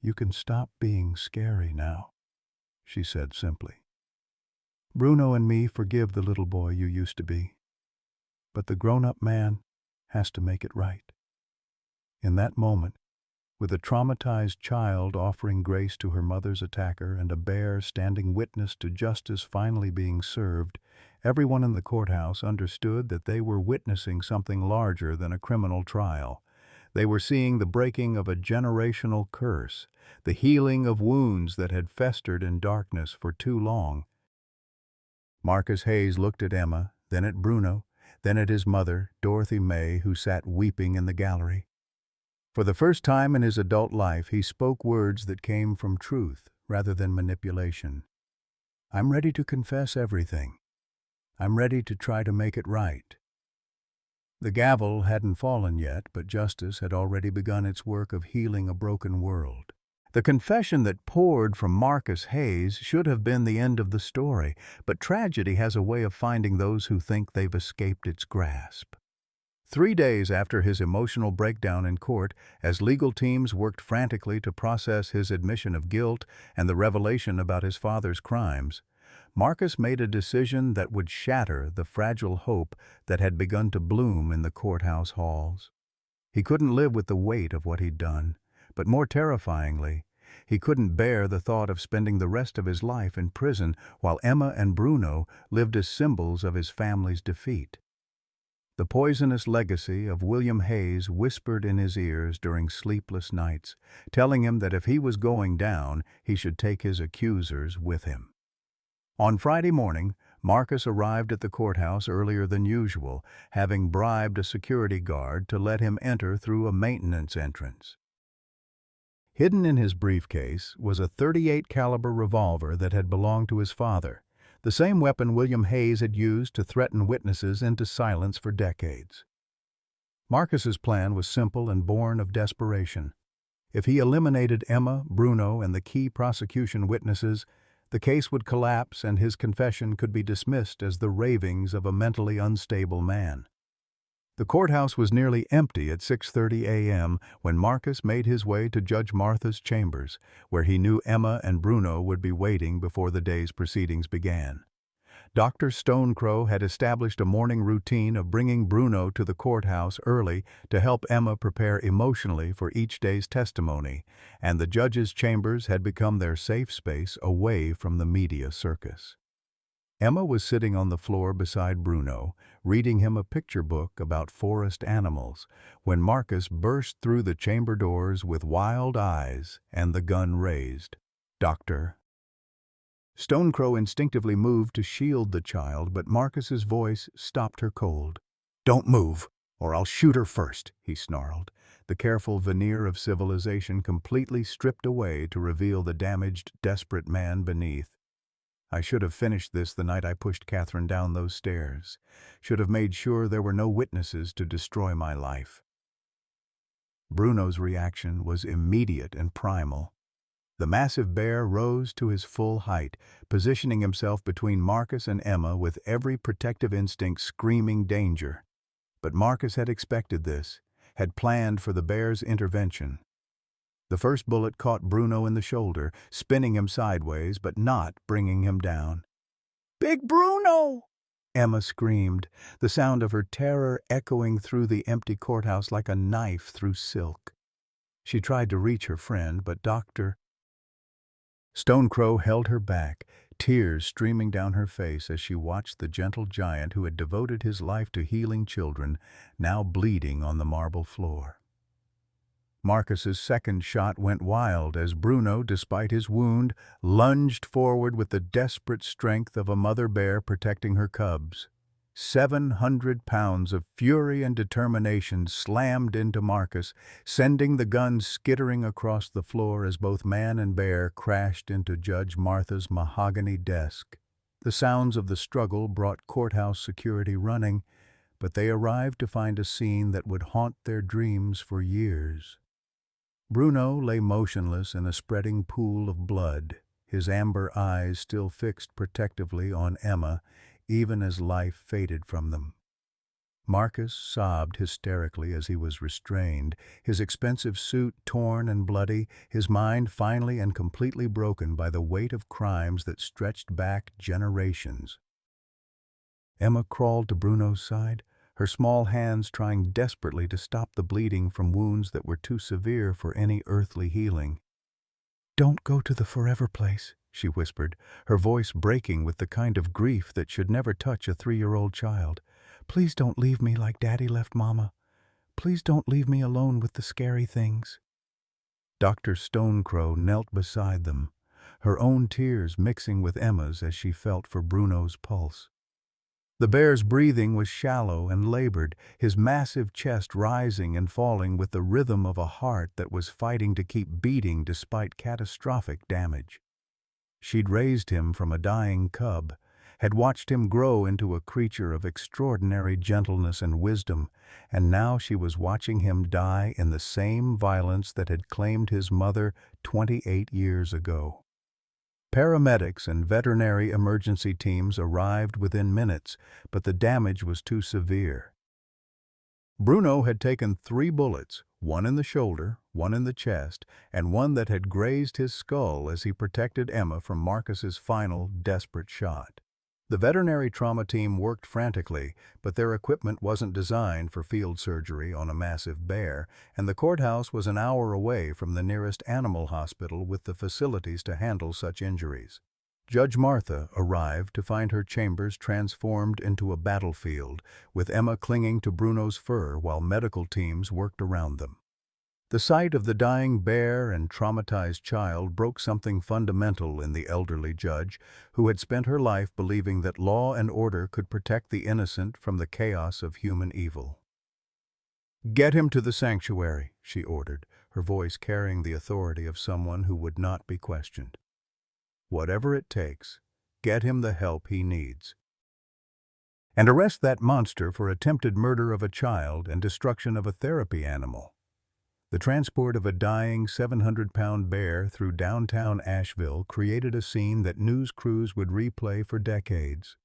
"You can stop being scary now," she said simply. "Bruno and me forgive the little boy you used to be, but the grown-up man has to make it right." In that moment, with a traumatized child offering grace to her mother's attacker and a bear standing witness to justice finally being served, everyone in the courthouse understood that they were witnessing something larger than a criminal trial. They were seeing the breaking of a generational curse, the healing of wounds that had festered in darkness for too long. Marcus Hayes looked at Emma, then at Bruno, then at his mother, Dorothy May, who sat weeping in the gallery. For the first time in his adult life, he spoke words that came from truth rather than manipulation. "I'm ready to confess everything. I'm ready to try to make it right." The gavel hadn't fallen yet, but justice had already begun its work of healing a broken world. The confession that poured from Marcus Hayes should have been the end of the story, but tragedy has a way of finding those who think they've escaped its grasp. 3 days after his emotional breakdown in court, as legal teams worked frantically to process his admission of guilt and the revelation about his father's crimes, Marcus made a decision that would shatter the fragile hope that had begun to bloom in the courthouse halls. He couldn't live with the weight of what he'd done, but more terrifyingly, he couldn't bear the thought of spending the rest of his life in prison while Emma and Bruno lived as symbols of his family's defeat. The poisonous legacy of William Hayes whispered in his ears during sleepless nights, telling him that if he was going down, he should take his accusers with him. On Friday morning, Marcus arrived at the courthouse earlier than usual, having bribed a security guard to let him enter through a maintenance entrance. Hidden in his briefcase was a .38 caliber revolver that had belonged to his father, the same weapon William Hayes had used to threaten witnesses into silence for decades. Marcus's plan was simple and born of desperation. If he eliminated Emma, Bruno, and the key prosecution witnesses, The case would collapse and his confession could be dismissed as the ravings of a mentally unstable man. The courthouse was nearly empty at 6:30 a.m. when Marcus made his way to Judge Martha's chambers, where he knew Emma and Bruno would be waiting before the day's proceedings began. Dr. Stonecrow had established a morning routine of bringing Bruno to the courthouse early to help Emma prepare emotionally for each day's testimony, and the judge's chambers had become their safe space away from the media circus. Emma was sitting on the floor beside Bruno, reading him a picture book about forest animals, when Marcus burst through the chamber doors with wild eyes and the gun raised. "Doctor." Stonecrow instinctively moved to shield the child, but Marcus's voice stopped her cold. "Don't move, or I'll shoot her first," he snarled, the careful veneer of civilization completely stripped away to reveal the damaged, desperate man beneath. "I should have finished this the night I pushed Catherine down those stairs. Should have made sure there were no witnesses to destroy my life." Bruno's reaction was immediate and primal. The massive bear rose to his full height, positioning himself between Marcus and Emma with every protective instinct screaming danger. But Marcus had expected this, had planned for the bear's intervention. The first bullet caught Bruno in the shoulder, spinning him sideways but not bringing him down. "Big Bruno!" Emma screamed, the sound of her terror echoing through the empty courthouse like a knife through silk. She tried to reach her friend, but Dr. Stonecrow held her back, tears streaming down her face as she watched the gentle giant who had devoted his life to healing children, now bleeding on the marble floor. Marcus's second shot went wild as Bruno, despite his wound, lunged forward with the desperate strength of a mother bear protecting her cubs. 700 pounds of fury and determination slammed into Marcus, sending the gun skittering across the floor as both man and bear crashed into Judge Martha's mahogany desk. The sounds of the struggle brought courthouse security running, but they arrived to find a scene that would haunt their dreams for years. Bruno lay motionless in a spreading pool of blood, his amber eyes still fixed protectively on Emma, even as life faded from them. Marcus sobbed hysterically as he was restrained, his expensive suit torn and bloody, his mind finally and completely broken by the weight of crimes that stretched back generations. Emma crawled to Bruno's side, her small hands trying desperately to stop the bleeding from wounds that were too severe for any earthly healing. "Don't go to the forever place," she whispered, her voice breaking with the kind of grief that should never touch a 3-year-old child. "Please don't leave me like Daddy left Mama. Please don't leave me alone with the scary things." Dr. Stonecrow knelt beside them, her own tears mixing with Emma's as she felt for Bruno's pulse. The bear's breathing was shallow and labored, his massive chest rising and falling with the rhythm of a heart that was fighting to keep beating despite catastrophic damage. She'd raised him from a dying cub, had watched him grow into a creature of extraordinary gentleness and wisdom, and now she was watching him die in the same violence that had claimed his mother 28 years ago. Paramedics and veterinary emergency teams arrived within minutes, but the damage was too severe. Bruno had taken 3 bullets, one in the shoulder, one in the chest, and one that had grazed his skull as he protected Emma from Marcus's final, desperate shot. The veterinary trauma team worked frantically, but their equipment wasn't designed for field surgery on a massive bear, and the courthouse was an hour away from the nearest animal hospital with the facilities to handle such injuries. Judge Martha arrived to find her chambers transformed into a battlefield, with Emma clinging to Bruno's fur while medical teams worked around them. The sight of the dying bear and traumatized child broke something fundamental in the elderly judge, who had spent her life believing that law and order could protect the innocent from the chaos of human evil. "Get him to the sanctuary," she ordered, her voice carrying the authority of someone who would not be questioned. "Whatever it takes, get him the help he needs. And arrest that monster for attempted murder of a child and destruction of a therapy animal." The transport of a dying 700-pound bear through downtown Asheville created a scene that news crews would replay for decades.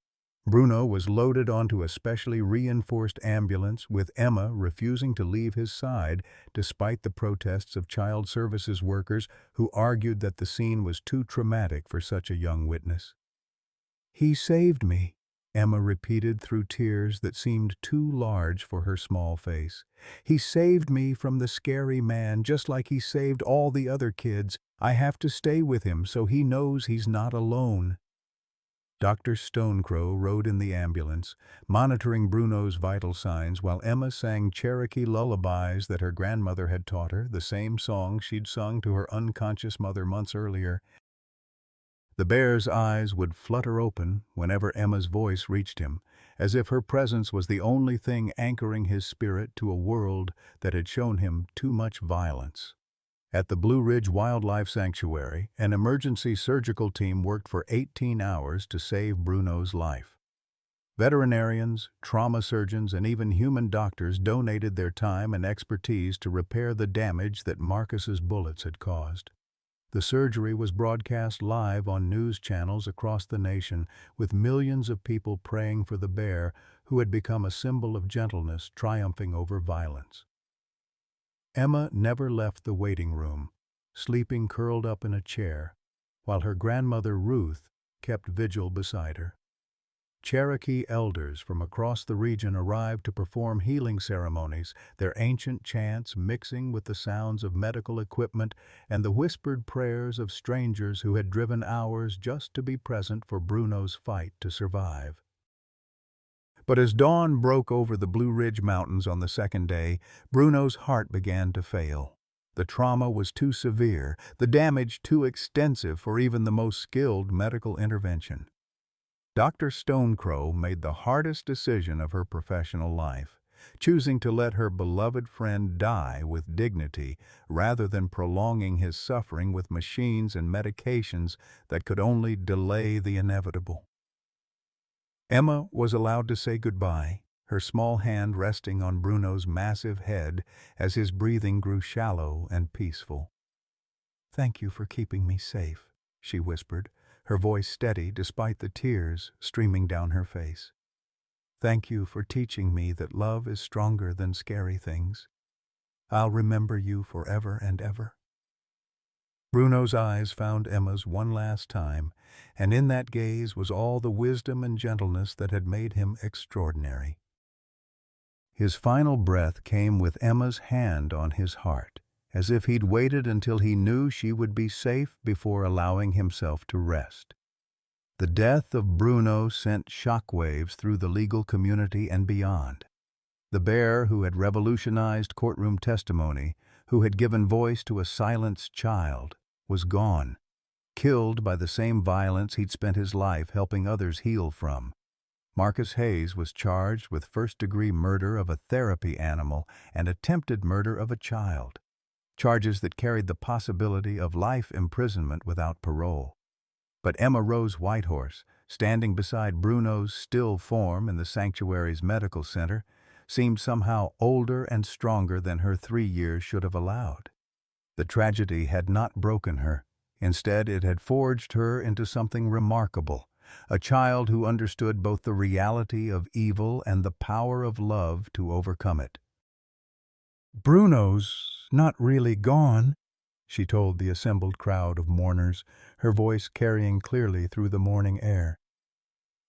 Bruno was loaded onto a specially reinforced ambulance, with Emma refusing to leave his side despite the protests of child services workers who argued that the scene was too traumatic for such a young witness. "He saved me," Emma repeated through tears that seemed too large for her small face. "He saved me from the scary man, just like he saved all the other kids. I have to stay with him so he knows he's not alone." Dr. Stonecrow rode in the ambulance, monitoring Bruno's vital signs while Emma sang Cherokee lullabies that her grandmother had taught her, the same song she'd sung to her unconscious mother months earlier. The bear's eyes would flutter open whenever Emma's voice reached him, as if her presence was the only thing anchoring his spirit to a world that had shown him too much violence. At the Blue Ridge Wildlife Sanctuary, an emergency surgical team worked for 18 hours to save Bruno's life. Veterinarians, trauma surgeons, and even human doctors donated their time and expertise to repair the damage that Marcus's bullets had caused. The surgery was broadcast live on news channels across the nation, with millions of people praying for the bear, who had become a symbol of gentleness triumphing over violence. Emma never left the waiting room, sleeping curled up in a chair, while her grandmother Ruth kept vigil beside her. Cherokee elders from across the region arrived to perform healing ceremonies, their ancient chants mixing with the sounds of medical equipment and the whispered prayers of strangers who had driven hours just to be present for Bruno's fight to survive. But as dawn broke over the Blue Ridge Mountains on the second day, Bruno's heart began to fail. The trauma was too severe, the damage too extensive for even the most skilled medical intervention. Dr. Stonecrow made the hardest decision of her professional life, choosing to let her beloved friend die with dignity rather than prolonging his suffering with machines and medications that could only delay the inevitable. Emma was allowed to say goodbye, her small hand resting on Bruno's massive head as his breathing grew shallow and peaceful. "Thank you for keeping me safe," she whispered, her voice steady despite the tears streaming down her face. "Thank you for teaching me that love is stronger than scary things. I'll remember you forever and ever." Bruno's eyes found Emma's one last time, and in that gaze was all the wisdom and gentleness that had made him extraordinary. His final breath came with Emma's hand on his heart, as if he'd waited until he knew she would be safe before allowing himself to rest. The death of Bruno sent shockwaves through the legal community and beyond. The bear who had revolutionized courtroom testimony, who had given voice to a silenced child, was gone, killed by the same violence he'd spent his life helping others heal from. Marcus Hayes was charged with first-degree murder of a therapy animal and attempted murder of a child, charges that carried the possibility of life imprisonment without parole. But Emma Rose Whitehorse, standing beside Bruno's still form in the sanctuary's medical center, seemed somehow older and stronger than her 3 years should have allowed. The tragedy had not broken her. Instead, it had forged her into something remarkable, a child who understood both the reality of evil and the power of love to overcome it. "Bruno's not really gone," she told the assembled crowd of mourners, her voice carrying clearly through the morning air.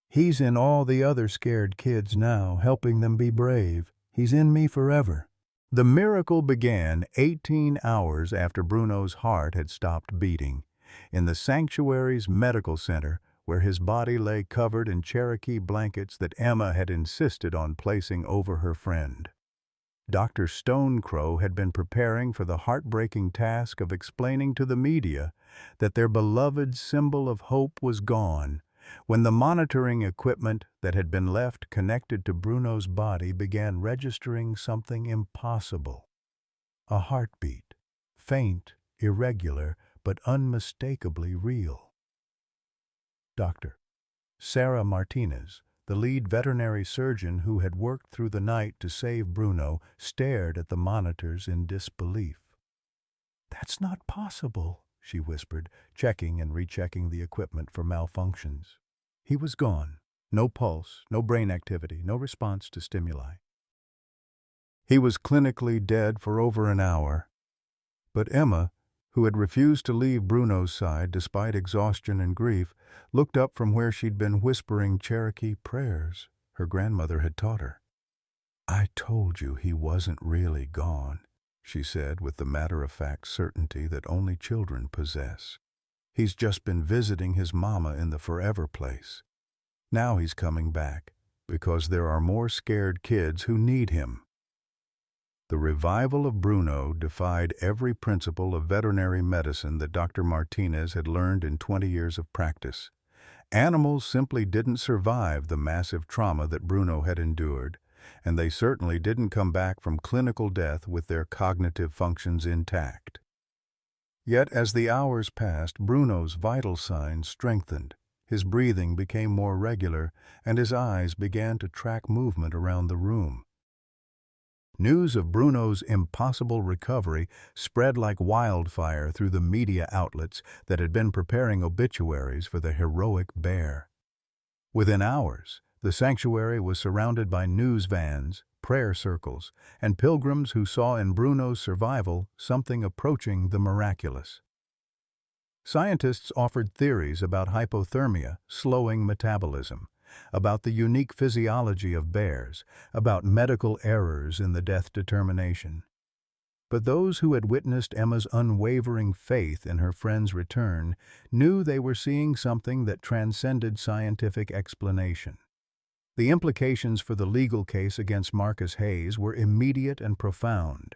"He's in all the other scared kids now, helping them be brave. He's in me forever." The miracle began 18 hours after Bruno's heart had stopped beating, in the sanctuary's medical center, where his body lay covered in Cherokee blankets that Emma had insisted on placing over her friend. Dr. Stonecrow had been preparing for the heartbreaking task of explaining to the media that their beloved symbol of hope was gone, when the monitoring equipment that had been left connected to Bruno's body began registering something impossible. A heartbeat, faint, irregular, but unmistakably real. Dr. Sarah Martinez, the lead veterinary surgeon who had worked through the night to save Bruno, stared at the monitors in disbelief. "That's not possible," she whispered, checking and rechecking the equipment for malfunctions. He was gone. No pulse, no brain activity, no response to stimuli. He was clinically dead for over an hour. But Emma, who had refused to leave Bruno's side despite exhaustion and grief, looked up from where she'd been whispering Cherokee prayers her grandmother had taught her. "I told you he wasn't really gone," she said with the matter-of-fact certainty that only children possess. "He's just been visiting his mama in the forever place. Now he's coming back, because there are more scared kids who need him." The revival of Bruno defied every principle of veterinary medicine that Dr. Martinez had learned in 20 years of practice. Animals simply didn't survive the massive trauma that Bruno had endured, and they certainly didn't come back from clinical death with their cognitive functions intact. Yet as the hours passed, Bruno's vital signs strengthened. His breathing became more regular, and his eyes began to track movement around the room. News of Bruno's impossible recovery spread like wildfire through the media outlets that had been preparing obituaries for the heroic bear. Within hours, the sanctuary was surrounded by news vans, prayer circles, and pilgrims who saw in Bruno's survival something approaching the miraculous. Scientists offered theories about hypothermia, slowing metabolism, about the unique physiology of bears, about medical errors in the death determination. But those who had witnessed Emma's unwavering faith in her friend's return knew they were seeing something that transcended scientific explanation. The implications for the legal case against Marcus Hayes were immediate and profound.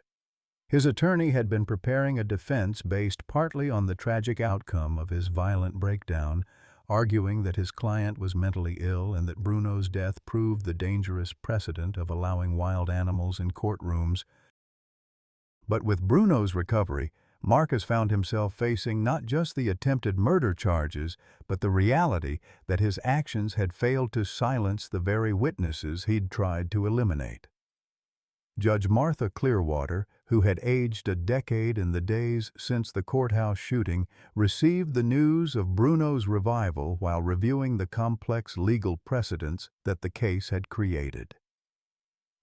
His attorney had been preparing a defense based partly on the tragic outcome of his violent breakdown, arguing that his client was mentally ill and that Bruno's death proved the dangerous precedent of allowing wild animals in courtrooms. But with Bruno's recovery, Marcus found himself facing not just the attempted murder charges, but the reality that his actions had failed to silence the very witnesses he'd tried to eliminate. Judge Martha Clearwater, who had aged a decade in the days since the courthouse shooting, received the news of Bruno's revival while reviewing the complex legal precedents that the case had created.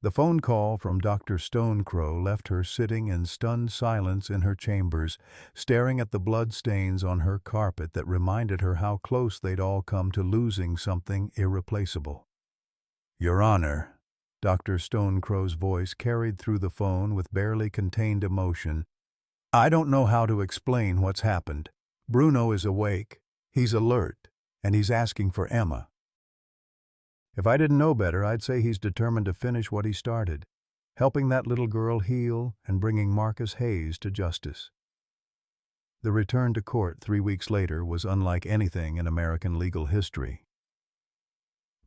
The phone call from Dr. Stonecrow left her sitting in stunned silence in her chambers, staring at the bloodstains on her carpet that reminded her how close they'd all come to losing something irreplaceable. "Your Honor," Dr. Stonecrow's voice carried through the phone with barely contained emotion, "I don't know how to explain what's happened. Bruno is awake, he's alert, and he's asking for Emma. If I didn't know better, I'd say he's determined to finish what he started, helping that little girl heal and bringing Marcus Hayes to justice." The return to court 3 weeks later was unlike anything in American legal history.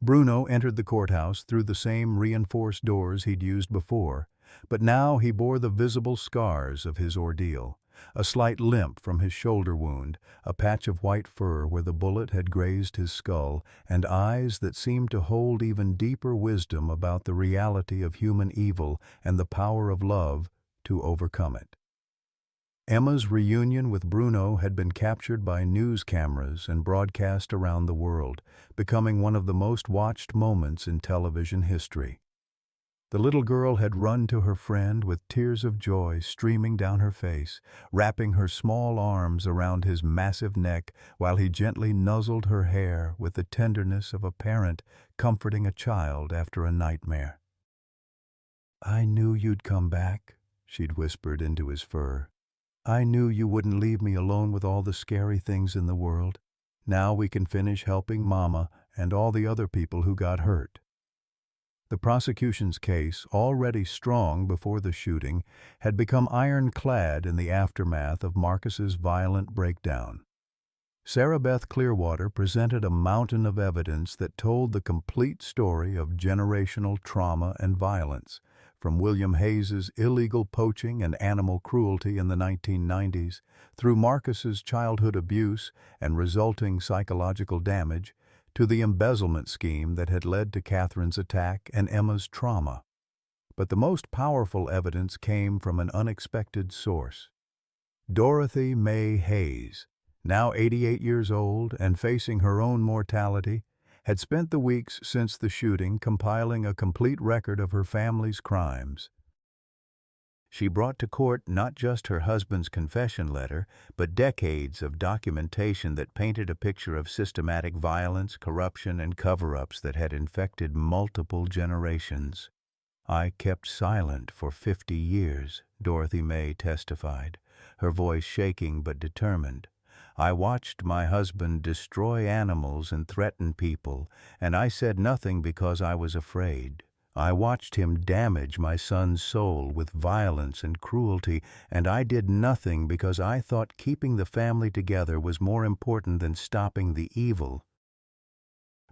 Bruno entered the courthouse through the same reinforced doors he'd used before, but now he bore the visible scars of his ordeal: a slight limp from his shoulder wound, a patch of white fur where the bullet had grazed his skull, and eyes that seemed to hold even deeper wisdom about the reality of human evil and the power of love to overcome it. Emma's reunion with Bruno had been captured by news cameras and broadcast around the world, becoming one of the most watched moments in television history. The little girl had run to her friend with tears of joy streaming down her face, wrapping her small arms around his massive neck while he gently nuzzled her hair with the tenderness of a parent comforting a child after a nightmare. "I knew you'd come back," she'd whispered into his fur. "I knew you wouldn't leave me alone with all the scary things in the world. Now we can finish helping Mama and all the other people who got hurt." The prosecution's case, already strong before the shooting, had become ironclad in the aftermath of Marcus's violent breakdown. Sarah Beth Clearwater presented a mountain of evidence that told the complete story of generational trauma and violence, from William Hayes's illegal poaching and animal cruelty in the 1990s, through Marcus's childhood abuse and resulting psychological damage, to the embezzlement scheme that had led to Catherine's attack and Emma's trauma. But the most powerful evidence came from an unexpected source. Dorothy Mae Hayes, now 88 years old and facing her own mortality, had spent the weeks since the shooting compiling a complete record of her family's crimes. She brought to court not just her husband's confession letter, but decades of documentation that painted a picture of systematic violence, corruption, and cover-ups that had infected multiple generations. "I kept silent for 50 years, Dorothy Mae testified, her voice shaking but determined. "I watched my husband destroy animals and threaten people, and I said nothing because I was afraid. I watched him damage my son's soul with violence and cruelty, and I did nothing because I thought keeping the family together was more important than stopping the evil.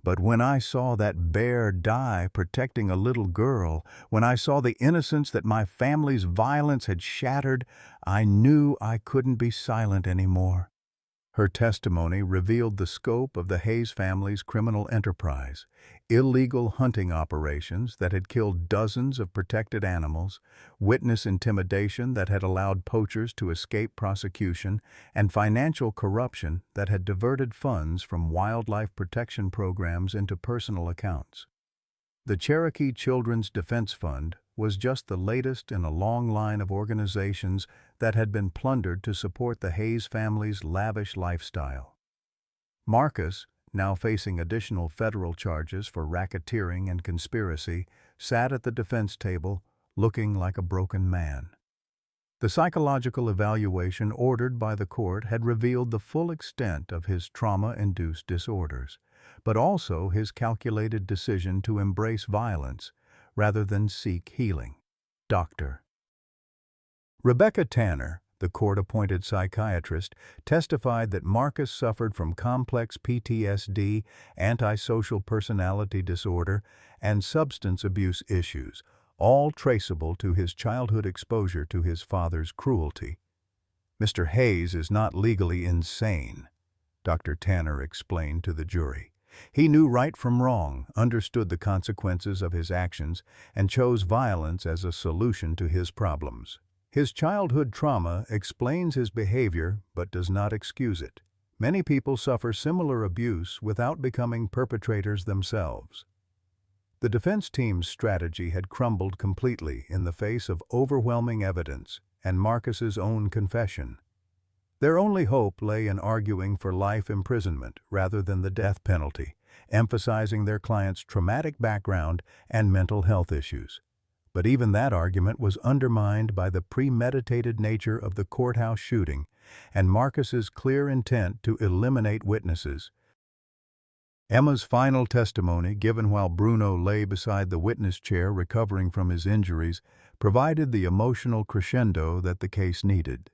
But when I saw that bear die protecting a little girl, when I saw the innocence that my family's violence had shattered, I knew I couldn't be silent anymore." Her testimony revealed the scope of the Hayes family's criminal enterprise: illegal hunting operations that had killed dozens of protected animals, witness intimidation that had allowed poachers to escape prosecution, and financial corruption that had diverted funds from wildlife protection programs into personal accounts. The Cherokee Children's Defense Fund was just the latest in a long line of organizations that had been plundered to support the Hayes family's lavish lifestyle. Marcus, now facing additional federal charges for racketeering and conspiracy, sat at the defense table, looking like a broken man. The psychological evaluation ordered by the court had revealed the full extent of his trauma-induced disorders, but also his calculated decision to embrace violence rather than seek healing. Dr. Rebecca Tanner, the court-appointed psychiatrist, testified that Marcus suffered from complex PTSD, antisocial personality disorder, and substance abuse issues, all traceable to his childhood exposure to his father's cruelty. "Mr. Hayes is not legally insane," Dr. Tanner explained to the jury. "He knew right from wrong, understood the consequences of his actions, and chose violence as a solution to his problems. His childhood trauma explains his behavior but does not excuse it. Many people suffer similar abuse without becoming perpetrators themselves." The defense team's strategy had crumbled completely in the face of overwhelming evidence and Marcus's own confession. Their only hope lay in arguing for life imprisonment rather than the death penalty, emphasizing their client's traumatic background and mental health issues. But even that argument was undermined by the premeditated nature of the courthouse shooting and Marcus's clear intent to eliminate witnesses. Emma's final testimony, given while Bruno lay beside the witness chair recovering from his injuries, provided the emotional crescendo that the case needed.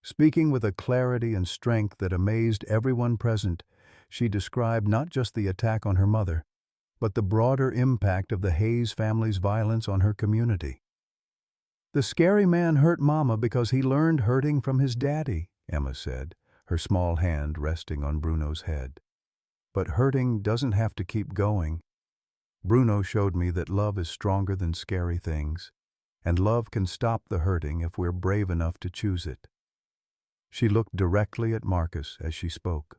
Speaking with a clarity and strength that amazed everyone present, she described not just the attack on her mother, but the broader impact of the Hayes family's violence on her community. "The scary man hurt Mama because he learned hurting from his daddy," Emma said, her small hand resting on Bruno's head. "But hurting doesn't have to keep going. Bruno showed me that love is stronger than scary things, and love can stop the hurting if we're brave enough to choose it." She looked directly at Marcus as she spoke,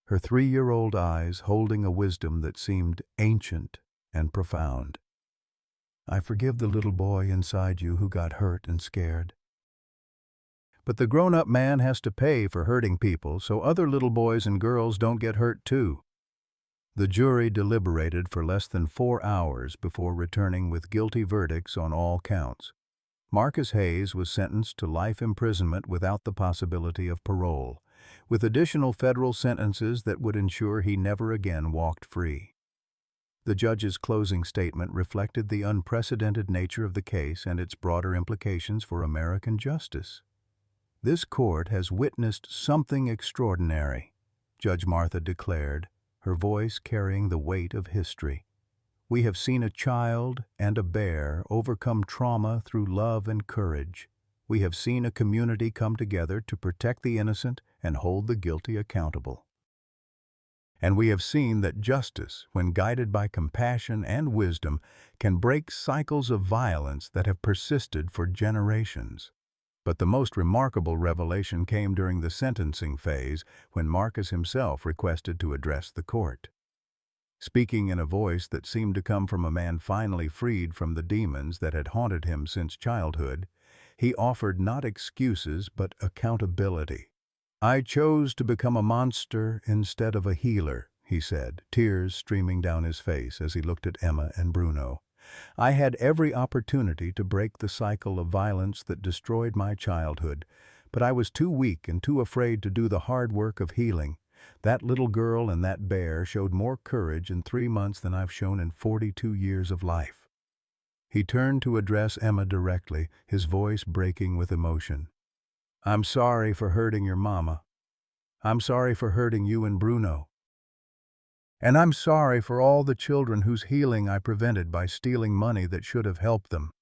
her 3-year-old eyes holding a wisdom that seemed ancient and profound. "I forgive the little boy inside you who got hurt and scared. But the grown-up man has to pay for hurting people so other little boys and girls don't get hurt too." The jury deliberated for less than 4 hours before returning with guilty verdicts on all counts. Marcus Hayes was sentenced to life imprisonment without the possibility of parole, with additional federal sentences that would ensure he never again walked free. The judge's closing statement reflected the unprecedented nature of the case and its broader implications for American justice. "This court has witnessed something extraordinary," Judge Martha declared, her voice carrying the weight of history. "We have seen a child and a bear overcome trauma through love and courage. We have seen a community come together to protect the innocent and hold the guilty accountable. And we have seen that justice, when guided by compassion and wisdom, can break cycles of violence that have persisted for generations." But the most remarkable revelation came during the sentencing phase when Marcus himself requested to address the court. Speaking in a voice that seemed to come from a man finally freed from the demons that had haunted him since childhood, he offered not excuses but accountability. "I chose to become a monster instead of a healer," he said, tears streaming down his face as he looked at Emma and Bruno. "I had every opportunity to break the cycle of violence that destroyed my childhood, but I was too weak and too afraid to do the hard work of healing. That little girl and that bear showed more courage in 3 months than I've shown in 42 years of life." He turned to address Emma directly, his voice breaking with emotion. "I'm sorry for hurting your mama. I'm sorry for hurting you and Bruno. And I'm sorry for all the children whose healing I prevented by stealing money that should have helped them.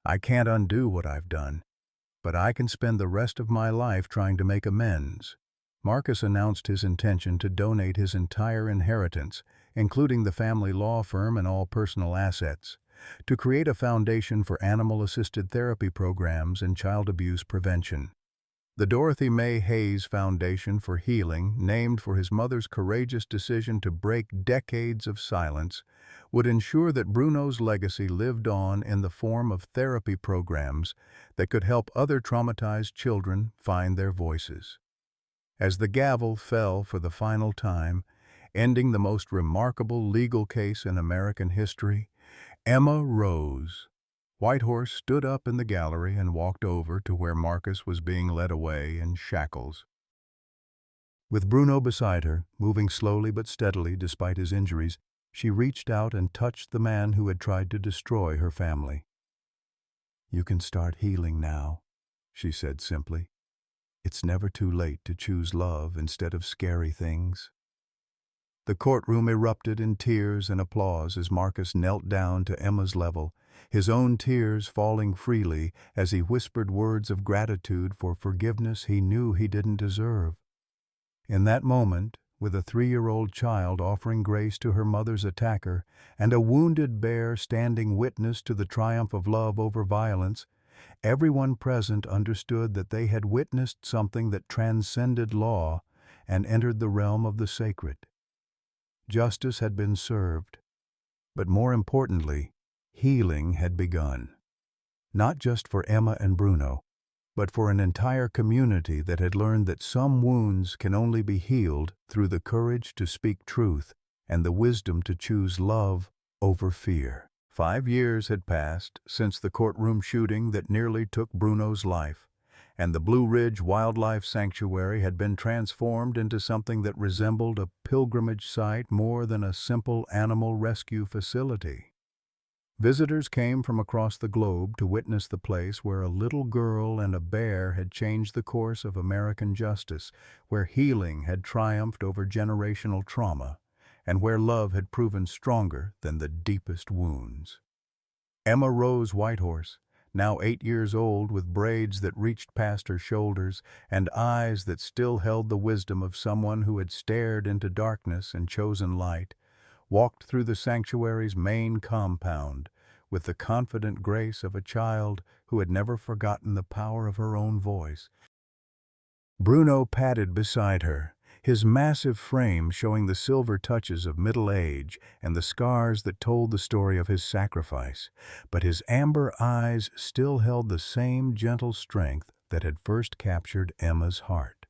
I can't undo what I've done, but I can spend the rest of my life trying to make amends." Marcus announced his intention to donate his entire inheritance, including the family law firm and all personal assets, to create a foundation for animal-assisted therapy programs and child abuse prevention. The Dorothy May Hayes Foundation for Healing, named for his mother's courageous decision to break decades of silence, would ensure that Bruno's legacy lived on in the form of therapy programs that could help other traumatized children find their voices. As the gavel fell for the final time, ending the most remarkable legal case in American history, Emma rose. Whitehorse stood up in the gallery and walked over to where Marcus was being led away in shackles. With Bruno beside her, moving slowly but steadily despite his injuries, she reached out and touched the man who had tried to destroy her family. "You can start healing now," she said simply. "It's never too late to choose love instead of scary things." The courtroom erupted in tears and applause as Marcus knelt down to Emma's level, his own tears falling freely as he whispered words of gratitude for forgiveness he knew he didn't deserve. In that moment, with a 3-year-old child offering grace to her mother's attacker and a wounded bear standing witness to the triumph of love over violence, everyone present understood that they had witnessed something that transcended law and entered the realm of the sacred. Justice had been served, but more importantly, healing had begun. Not just for Emma and Bruno, but for an entire community that had learned that some wounds can only be healed through the courage to speak truth and the wisdom to choose love over fear. 5 years had passed since the courtroom shooting that nearly took Bruno's life, and the Blue Ridge Wildlife Sanctuary had been transformed into something that resembled a pilgrimage site more than a simple animal rescue facility. Visitors came from across the globe to witness the place where a little girl and a bear had changed the course of American justice, where healing had triumphed over generational trauma, and where love had proven stronger than the deepest wounds. Emma Rose Whitehorse, now 8 years old with braids that reached past her shoulders and eyes that still held the wisdom of someone who had stared into darkness and chosen light, walked through the sanctuary's main compound with the confident grace of a child who had never forgotten the power of her own voice. Bruno padded beside her, his massive frame showing the silver touches of middle age and the scars that told the story of his sacrifice, but his amber eyes still held the same gentle strength that had first captured Emma's heart.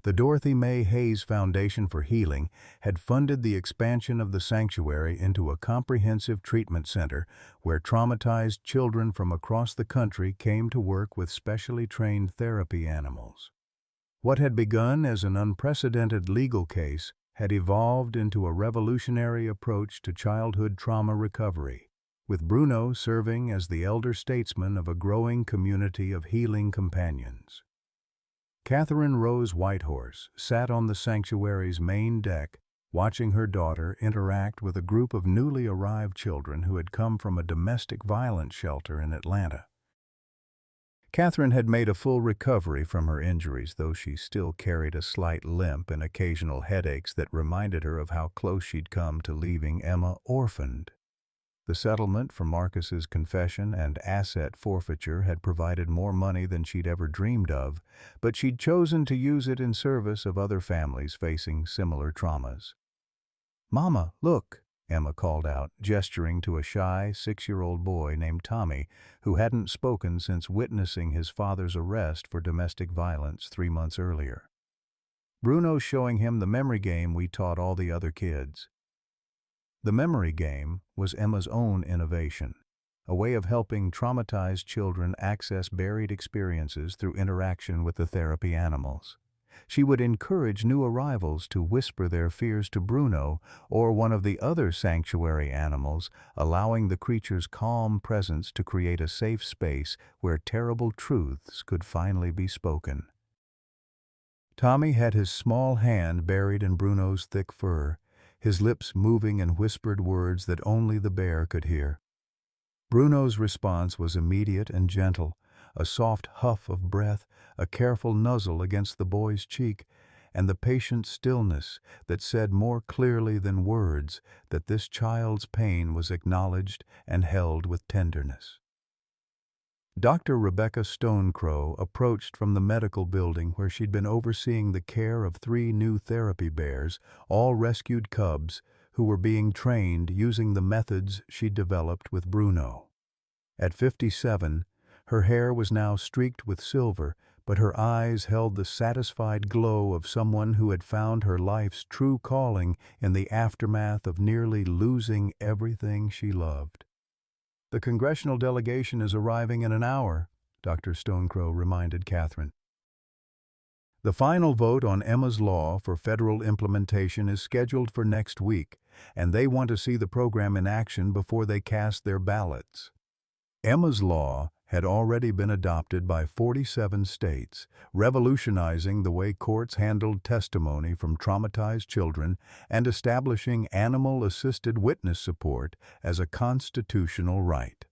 The Dorothy May Hayes Foundation for Healing had funded the expansion of the sanctuary into a comprehensive treatment center where traumatized children from across the country came to work with specially trained therapy animals. What had begun as an unprecedented legal case had evolved into a revolutionary approach to childhood trauma recovery, with Bruno serving as the elder statesman of a growing community of healing companions. Catherine Rose Whitehorse sat on the sanctuary's main deck, watching her daughter interact with a group of newly arrived children who had come from a domestic violence shelter in Atlanta. Catherine had made a full recovery from her injuries, though she still carried a slight limp and occasional headaches that reminded her of how close she'd come to leaving Emma orphaned. The settlement for Marcus's confession and asset forfeiture had provided more money than she'd ever dreamed of, but she'd chosen to use it in service of other families facing similar traumas. "Mama, look," Emma called out, gesturing to a shy 6-year-old boy named Tommy who hadn't spoken since witnessing his father's arrest for domestic violence 3 months earlier. "Bruno's showing him the memory game we taught all the other kids." The memory game was Emma's own innovation, a way of helping traumatized children access buried experiences through interaction with the therapy animals. She would encourage new arrivals to whisper their fears to Bruno or one of the other sanctuary animals, allowing the creature's calm presence to create a safe space where terrible truths could finally be spoken. Tommy had his small hand buried in Bruno's thick fur, his lips moving in whispered words that only the bear could hear. Bruno's response was immediate and gentle, a soft huff of breath, a careful nuzzle against the boy's cheek, and the patient stillness that said more clearly than words that this child's pain was acknowledged and held with tenderness. Dr. Rebecca Stonecrow approached from the medical building where she'd been overseeing the care of 3 new therapy bears, all rescued cubs, who were being trained using the methods she'd developed with Bruno. At 57, her hair was now streaked with silver, but her eyes held the satisfied glow of someone who had found her life's true calling in the aftermath of nearly losing everything she loved. "The congressional delegation is arriving in an hour," Dr. Stonecrow reminded Catherine. "The final vote on Emma's law for federal implementation is scheduled for next week, and they want to see the program in action before they cast their ballots." Emma's law had already been adopted by 47 states, revolutionizing the way courts handled testimony from traumatized children and establishing animal-assisted witness support as a constitutional right.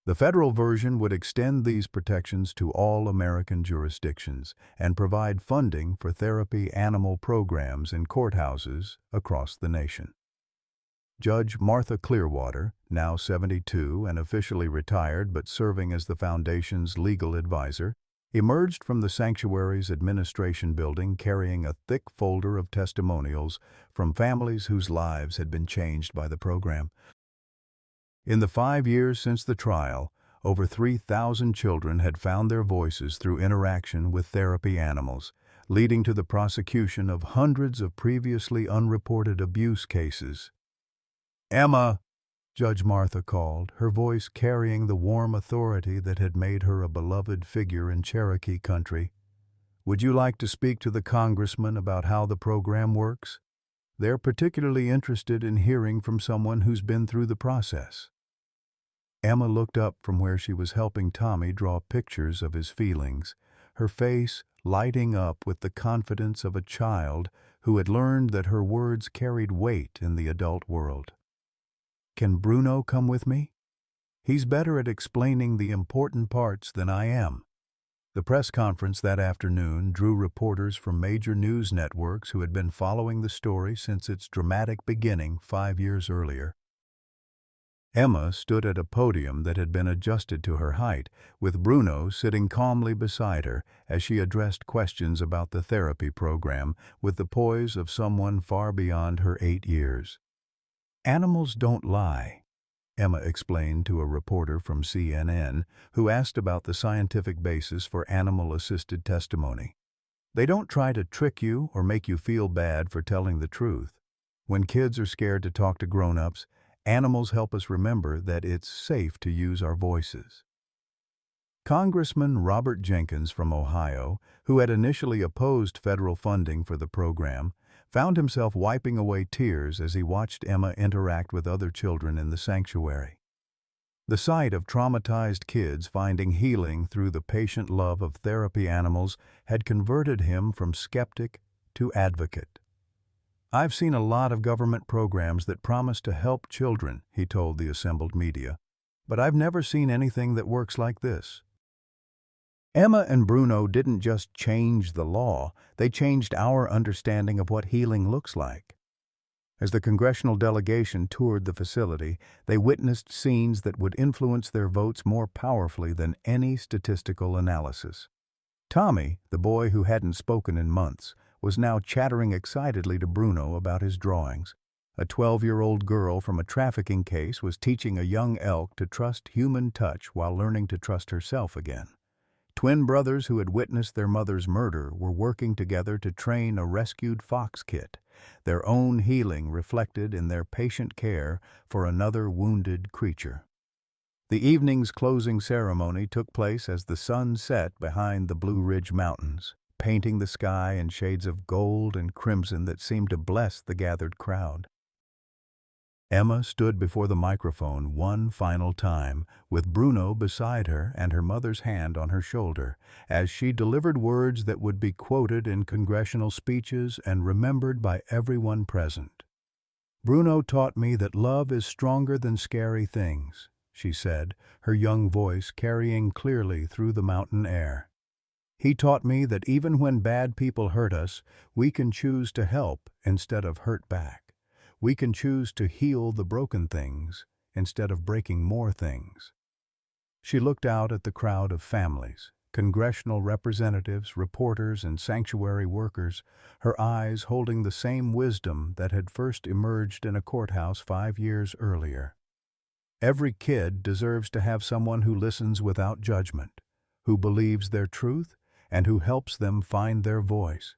The federal version would extend these protections to all American jurisdictions and provide funding for therapy animal programs in courthouses across the nation. Judge Martha Clearwater, now 72 and officially retired but serving as the Foundation's legal advisor, emerged from the sanctuary's administration building carrying a thick folder of testimonials from families whose lives had been changed by the program. In the 5 years since the trial, over 3,000 children had found their voices through interaction with therapy animals, leading to the prosecution of hundreds of previously unreported abuse cases. "Emma," Judge Martha called, her voice carrying the warm authority that had made her a beloved figure in Cherokee country. "Would you like to speak to the congressman about how the program works? They're particularly interested in hearing from someone who's been through the process." Emma looked up from where she was helping Tommy draw pictures of his feelings, her face lighting up with the confidence of a child who had learned that her words carried weight in the adult world. "Can Bruno come with me? He's better at explaining the important parts than I am." The press conference that afternoon drew reporters from major news networks who had been following the story since its dramatic beginning 5 years earlier. Emma stood at a podium that had been adjusted to her height, with Bruno sitting calmly beside her as she addressed questions about the therapy program with the poise of someone far beyond her 8 years. "Animals don't lie," Emma explained to a reporter from CNN who asked about the scientific basis for animal-assisted testimony. "They don't try to trick you or make you feel bad for telling the truth. When kids are scared to talk to grown-ups, animals help us remember that it's safe to use our voices." Congressman Robert Jenkins from Ohio, who had initially opposed federal funding for the program, found himself wiping away tears as he watched Emma interact with other children in the sanctuary. The sight of traumatized kids finding healing through the patient love of therapy animals had converted him from skeptic to advocate. "I've seen a lot of government programs that promise to help children," he told the assembled media, "but I've never seen anything that works like this." Emma and Bruno didn't just change the law, they changed our understanding of what healing looks like. As the congressional delegation toured the facility, they witnessed scenes that would influence their votes more powerfully than any statistical analysis. Tommy, the boy who hadn't spoken in months, was now chattering excitedly to Bruno about his drawings. A 12-year-old girl from a trafficking case was teaching a young elk to trust human touch while learning to trust herself again. Twin brothers who had witnessed their mother's murder were working together to train a rescued fox kit, their own healing reflected in their patient care for another wounded creature. The evening's closing ceremony took place as the sun set behind the Blue Ridge Mountains, painting the sky in shades of gold and crimson that seemed to bless the gathered crowd. Emma stood before the microphone one final time, with Bruno beside her and her mother's hand on her shoulder, as she delivered words that would be quoted in congressional speeches and remembered by everyone present. "Bruno taught me that love is stronger than scary things," she said, her young voice carrying clearly through the mountain air. "He taught me that even when bad people hurt us, we can choose to help instead of hurt back. We can choose to heal the broken things instead of breaking more things." She looked out at the crowd of families, congressional representatives, reporters, and sanctuary workers, her eyes holding the same wisdom that had first emerged in a courthouse 5 years earlier. Every kid deserves to have someone who listens without judgment, who believes their truth, and who helps them find their voice.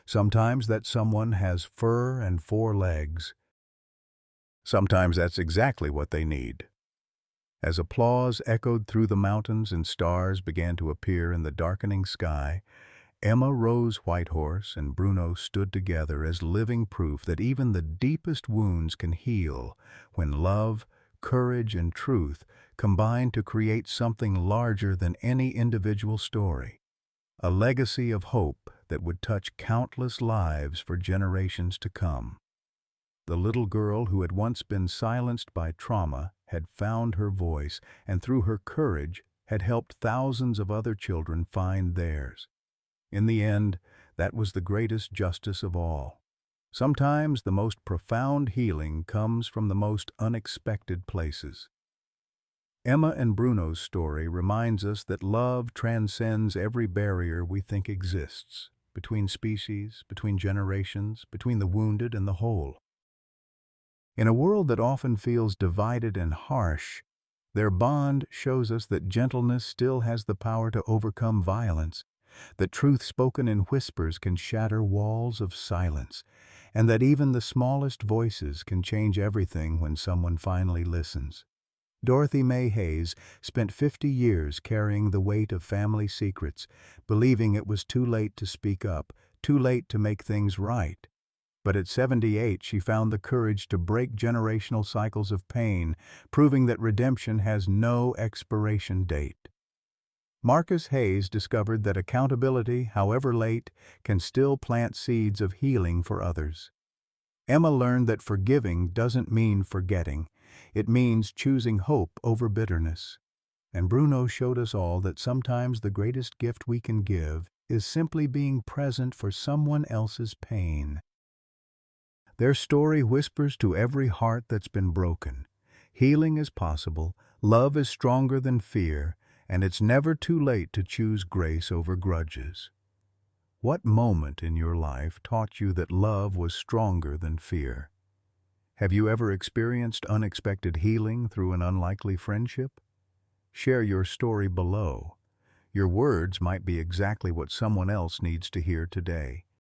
Sometimes that someone has fur and 4 legs. Sometimes that's exactly what they need. As applause echoed through the mountains and stars began to appear in the darkening sky, Emma Rose Whitehorse and Bruno stood together as living proof that even the deepest wounds can heal when love, courage, and truth combine to create something larger than any individual story. A legacy of hope that would touch countless lives for generations to come. The little girl who had once been silenced by trauma had found her voice, and through her courage had helped thousands of other children find theirs. In the end, that was the greatest justice of all. Sometimes the most profound healing comes from the most unexpected places. Emma and Bruno's story reminds us that love transcends every barrier we think exists, between species, between generations, between the wounded and the whole. In a world that often feels divided and harsh, their bond shows us that gentleness still has the power to overcome violence, that truth spoken in whispers can shatter walls of silence, and that even the smallest voices can change everything when someone finally listens. Dorothy Mae Hayes spent 50 years carrying the weight of family secrets, believing it was too late to speak up, too late to make things right. But at 78, she found the courage to break generational cycles of pain, proving that redemption has no expiration date. Marcus Hayes discovered that accountability, however late, can still plant seeds of healing for others. Emma learned that forgiving doesn't mean forgetting. It means choosing hope over bitterness. And Bruno showed us all that sometimes the greatest gift we can give is simply being present for someone else's pain. Their story whispers to every heart that's been broken. Healing is possible, love is stronger than fear, and it's never too late to choose grace over grudges. What moment in your life taught you that love was stronger than fear? Have you ever experienced unexpected healing through an unlikely friendship? Share your story below. Your words might be exactly what someone else needs to hear today.